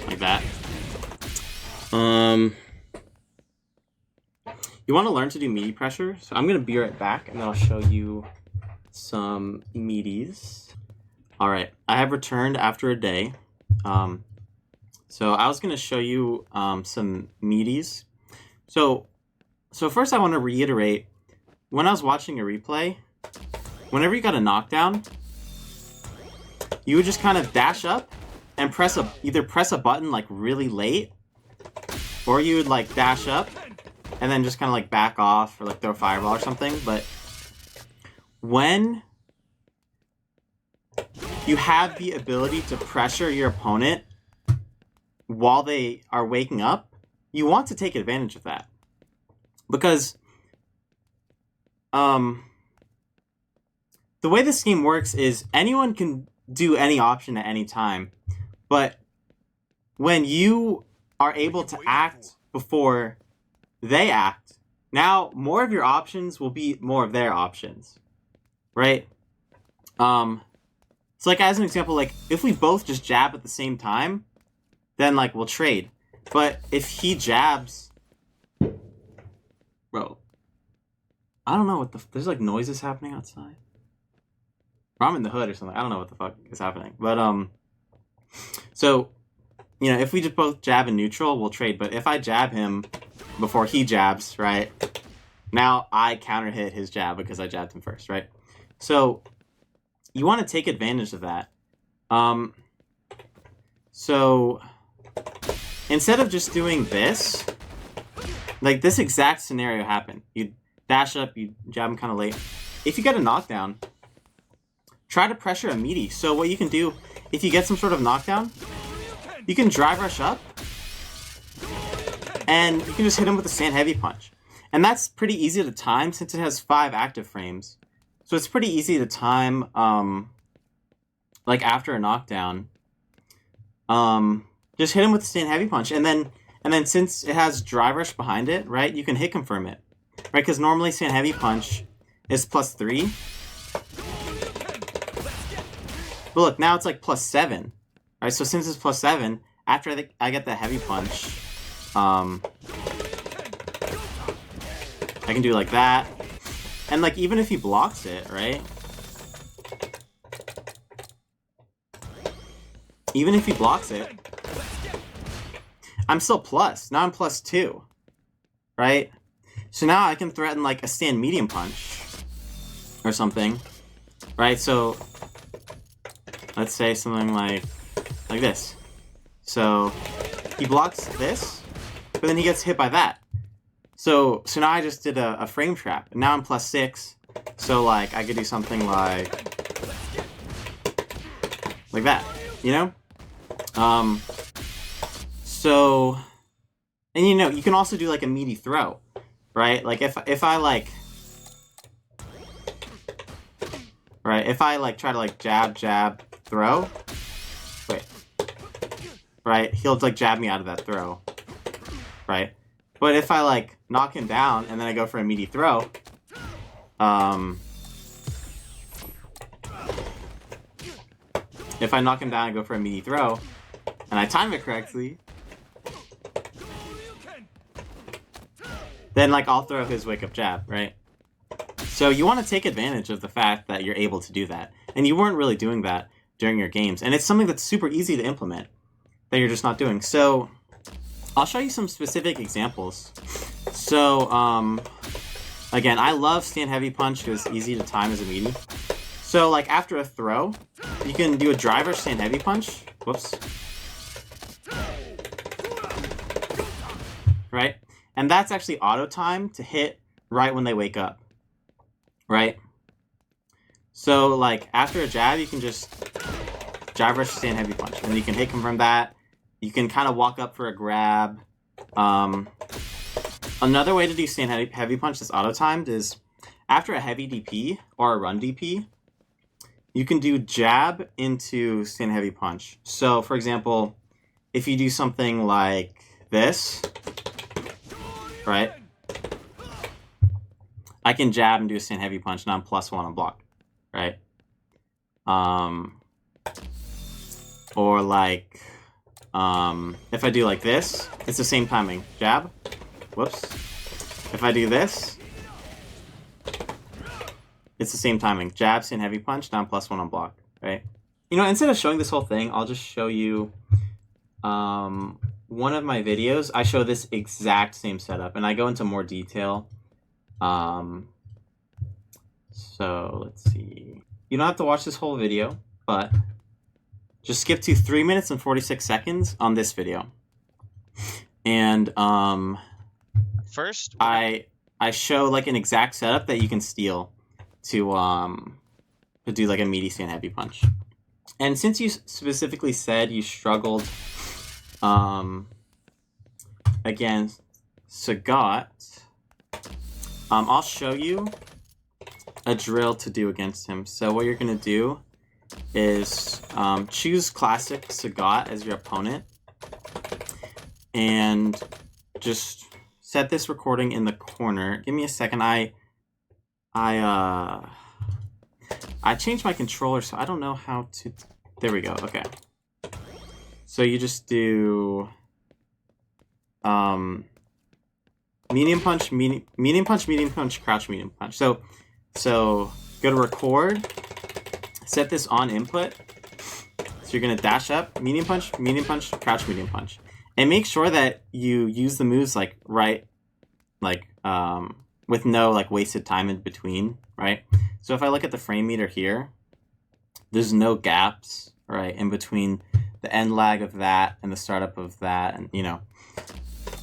Like that. You want to learn to do meaty pressure, so I'm going to be right back, and then I'll show you some meaties. Alright, I have returned after a day. So I was going to show you some meaties. So first I want to reiterate, when I was watching a replay, whenever you got a knockdown, you would just kind of dash up and either press a button like really late, or you would like dash up and then just kind of like back off or like throw a fireball or something. But when you have the ability to pressure your opponent while they are waking up, you want to take advantage of that. Because the way this game works is anyone can do any option at any time, but when you are able to act before they act, now more of your options will be more of their options, right? So like as an example, like if we both just jab at the same time, then like we'll trade. But if he jabs, bro, I don't know what there's like noises happening outside. Or I'm in the hood or something. I don't know what the fuck is happening. But so you know, if we just both jab in neutral, we'll trade. But if I jab him before he jabs, right? Now I counter hit his jab because I jabbed him first, right? So you want to take advantage of that. So instead of just doing this, like this exact scenario happened. You dash up, you jab him kind of late. If you get a knockdown, try to pressure a meaty. So what you can do, if you get some sort of knockdown, you can drive rush up, and you can just hit him with a stand heavy punch. And that's pretty easy to time since it has 5 active frames. So it's pretty easy to time, like after a knockdown. Just hit him with a stand heavy punch, and then since it has drive rush behind it, right, you can hit confirm it, right? Because normally stand heavy punch is +3. But look, now it's like +7. Right, so since it's +7, after I get the heavy punch, I can do like that. And like even if he blocks it, right? Even if he blocks it, I'm still plus. Now I'm +2. Right? So now I can threaten like a stand medium punch or something. Right? So let's say something like this. So he blocks this, but then he gets hit by that. So now I just did a frame trap. And now I'm +6. So like I could do something like that, you know? So, and you know, you can also do like a meaty throw, right? Like if I like, right, if I like try to like jab, throw, wait, right, he'll like jab me out of that throw, right? But if I like knock him down and then I go for a meaty throw, if I knock him down and go for a meaty throw, and I time it correctly, then like I'll throw his wake up jab, right? So you want to take advantage of the fact that you're able to do that. And you weren't really doing that during your games. And it's something that's super easy to implement that you're just not doing. So I'll show you some specific examples. So again, I love stand heavy punch because it's easy to time as a meaty. So like after a throw, you can do a driver stand heavy punch. Whoops. Right? And that's actually auto time to hit right when they wake up. Right? So like after a jab, you can just jab rush stand heavy punch. And you can hit confirm that. You can kind of walk up for a grab. Another way to do stand heavy punch that's auto timed is after a heavy DP or a run DP, you can do jab into stand heavy punch. So for example, if you do something like this, right? I can jab and do a stand heavy punch, now I'm +1 on block, right? Or like, if I do like this, it's the same timing. Jab. Whoops. If I do this, it's the same timing. Jab, stand heavy punch, down +1 on block, right? You know, instead of showing this whole thing, I'll just show you one of my videos. I show this exact same setup, and I go into more detail. So let's see. You don't have to watch this whole video, but just skip to 3 minutes and 46 seconds on this video. And First, I show like an exact setup that you can steal to do like a meaty stand heavy punch. And since you specifically said you struggled against Sagat, I'll show you a drill to do against him. So what you're gonna do is choose classic Sagat as your opponent, and just set this recording in the corner. Give me a second. I changed my controller, so I don't know how to. There we go. Okay. So you just do medium punch, medium punch, crouch, medium punch. So go to record. Set this on input. So you're gonna dash up, medium punch, crouch, medium punch, and make sure that you use the moves like right, like with no like wasted time in between, right? So if I look at the frame meter here, there's no gaps, right, in between the end lag of that and the startup of that, and you know,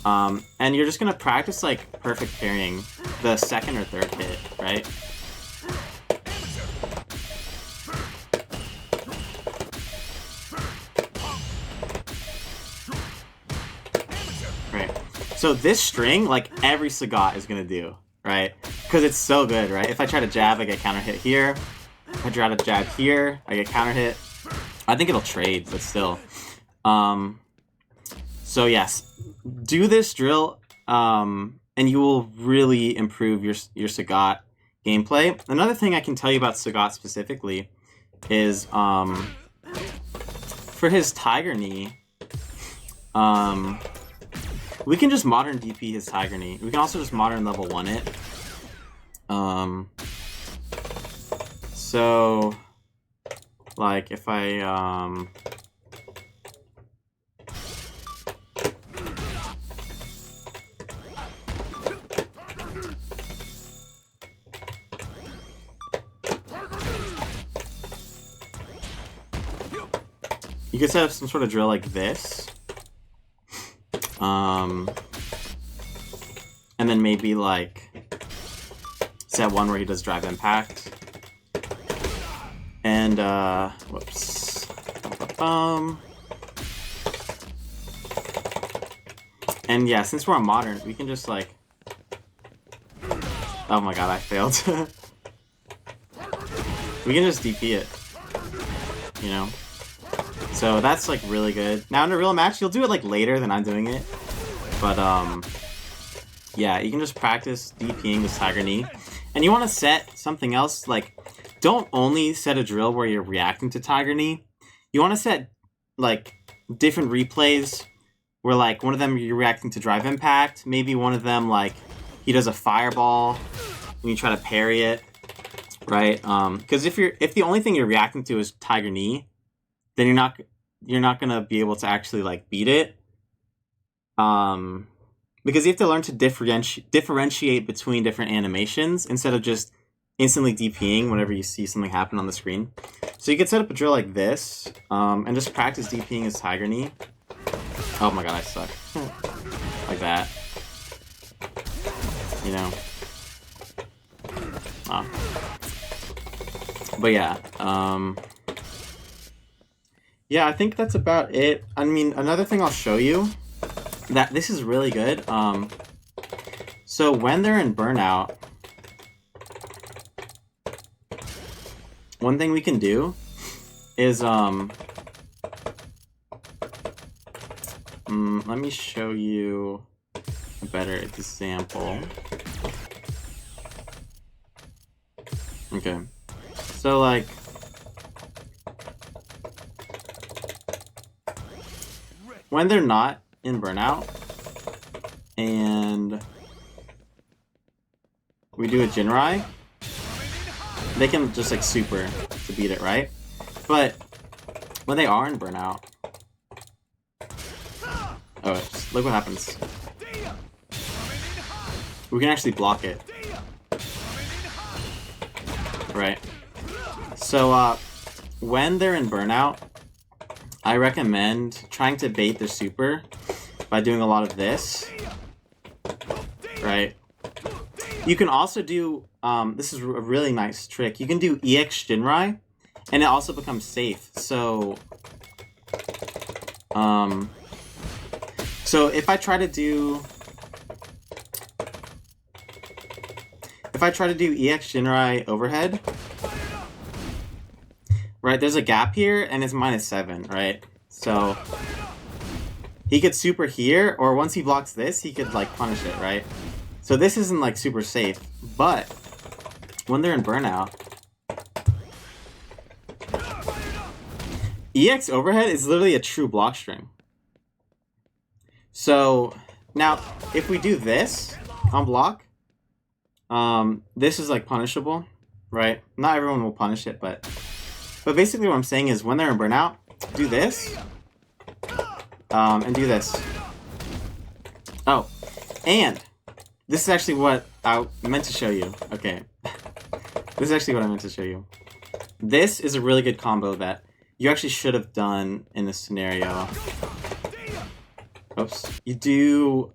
and you're just gonna practice like perfect parrying the second or third hit, right? So this string, like every Sagat is gonna do, right? Because it's so good, right? If I try to jab, I get counter hit here. If I try to jab here, I get counter hit. I think it'll trade, but still. So yes, do this drill, and you will really improve your Sagat gameplay. Another thing I can tell you about Sagat specifically is for his Tiger Knee, we can just modern DP his Tiger Knee. We can also just modern level 1 it. So, like, if I, you could set up some sort of drill like this. And then maybe like set one where he does drive impact. And whoops. And yeah, since we're on modern, we can just like, oh my god, I failed. We can just DP it, you know? So that's like really good. Now in a real match, you'll do it like later than I'm doing it. But yeah, you can just practice DPing with Tiger Knee. And you want to set something else, like, don't only set a drill where you're reacting to Tiger Knee. You want to set like different replays where like one of them you're reacting to drive impact. Maybe one of them like he does a fireball when you try to parry it, right? Because if the only thing you're reacting to is Tiger Knee, then you're not gonna be able to actually like beat it. Because you have to learn to differentiate between different animations instead of just instantly DPing whenever you see something happen on the screen. So you could set up a drill like this, and just practice DPing his Tiger Knee. Oh my god, I suck. Like that. You know? But yeah, yeah, I think that's about it. I mean, another thing I'll show you, that this is really good. So when they're in burnout, one thing we can do is let me show you a better example. Okay, so like when they're not in burnout, and we do a Jinrai, they can just like super to beat it, right? But when they are in burnout, oh, look what happens. We can actually block it. Right. So, when they're in burnout, I recommend trying to bait their super by doing a lot of this. Right. You can also do, this is a really nice trick. You can do EX Jinrai, and it also becomes safe. So, so if I try to do EX Jinrai overhead, right, there's a gap here, and it's -7, right? So he could super here, or once he blocks this, he could like punish it, right? So this isn't like super safe, but when they're in burnout, EX overhead is literally a true block string. So now if we do this on block, this is like punishable, right? Not everyone will punish it, but basically what I'm saying is when they're in burnout, do this, and do this. Oh, and this is actually what I meant to show you. Okay. This is actually what I meant to show you. This is a really good combo that you actually should have done in this scenario. Oops. You do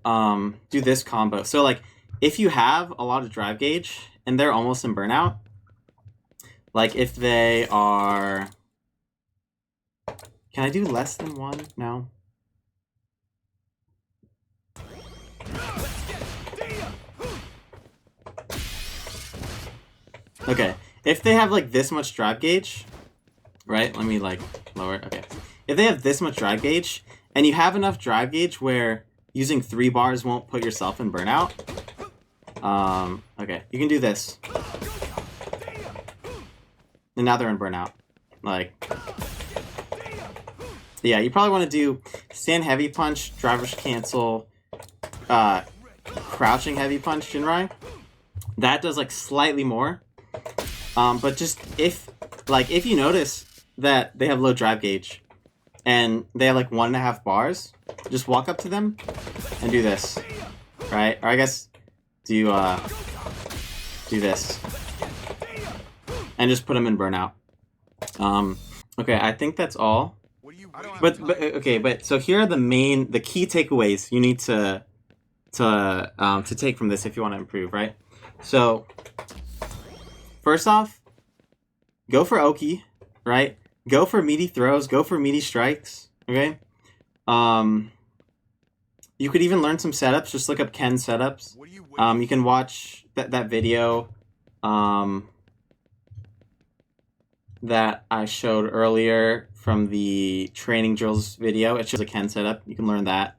this combo. So like if you have a lot of drive gauge and they're almost in burnout, like if they are, can I do less than 1? No. Okay, if they have like this much drive gauge, right? Let me like lower. Okay, if they have this much drive gauge, and you have enough drive gauge where using 3 bars won't put yourself in burnout. Okay, you can do this, and now they're in burnout. Like, yeah, you probably want to do stand heavy punch, driver's cancel, crouching heavy punch, Jinrai. That does like slightly more. But just if you notice that they have low drive gauge and they have like 1.5 bars, just walk up to them and do this, right? Or I guess do this and just put them in burnout. Okay, I think that's all. But okay, but so here are the key takeaways you need to take from this if you want to improve, right? So first off, go for Oki, right? Go for meaty throws, go for meaty strikes, okay? You could even learn some setups, just look up Ken's setups. You can watch that video that I showed earlier from the training drills video. It shows a Ken setup. You can learn that.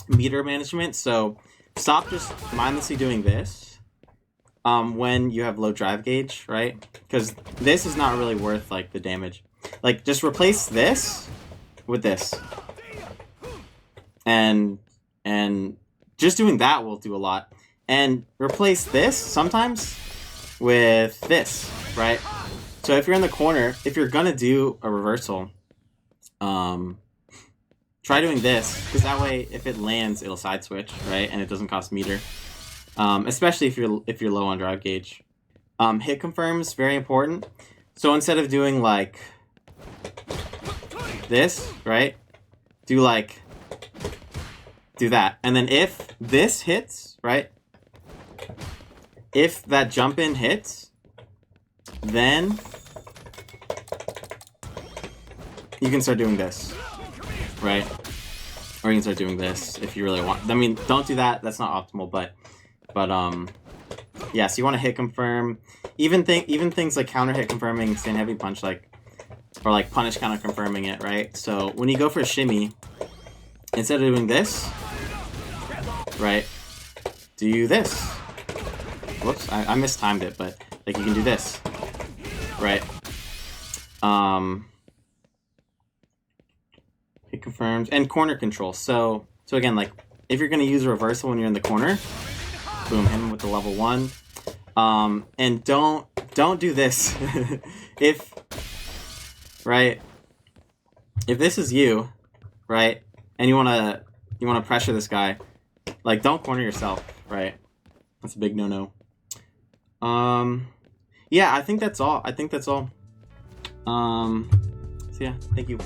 Meter management, so stop just mindlessly doing this. When you have low drive gauge, right? Because this is not really worth like the damage. Like just replace this with this, and just doing that will do a lot. And replace this sometimes with this, right? So if you're in the corner, if you're gonna do a reversal, try doing this, because that way if it lands, it'll side switch, right? And it doesn't cost meter. Especially if you're low on drive gauge. Hit confirms, very important. So instead of doing like this, right? Do that. And then if this hits, right? If that jump in hits, then you can start doing this, right? Or you can start doing this if you really want. I mean, don't do that. That's not optimal, but yeah, so you want to hit confirm, even things like counter hit confirming, stand heavy punch, or like punish counter confirming it, right? So when you go for a shimmy, instead of doing this, right, do this. Whoops, I mistimed it, but like you can do this, right? It confirms. And corner control. So again, like, if you're going to use a reversal when you're in the corner, boom, hit him with the level 1. And don't do this. If this is you, right, and you wanna pressure this guy, like, don't corner yourself, right? That's a big no-no. Yeah, I think that's all. So yeah, thank you.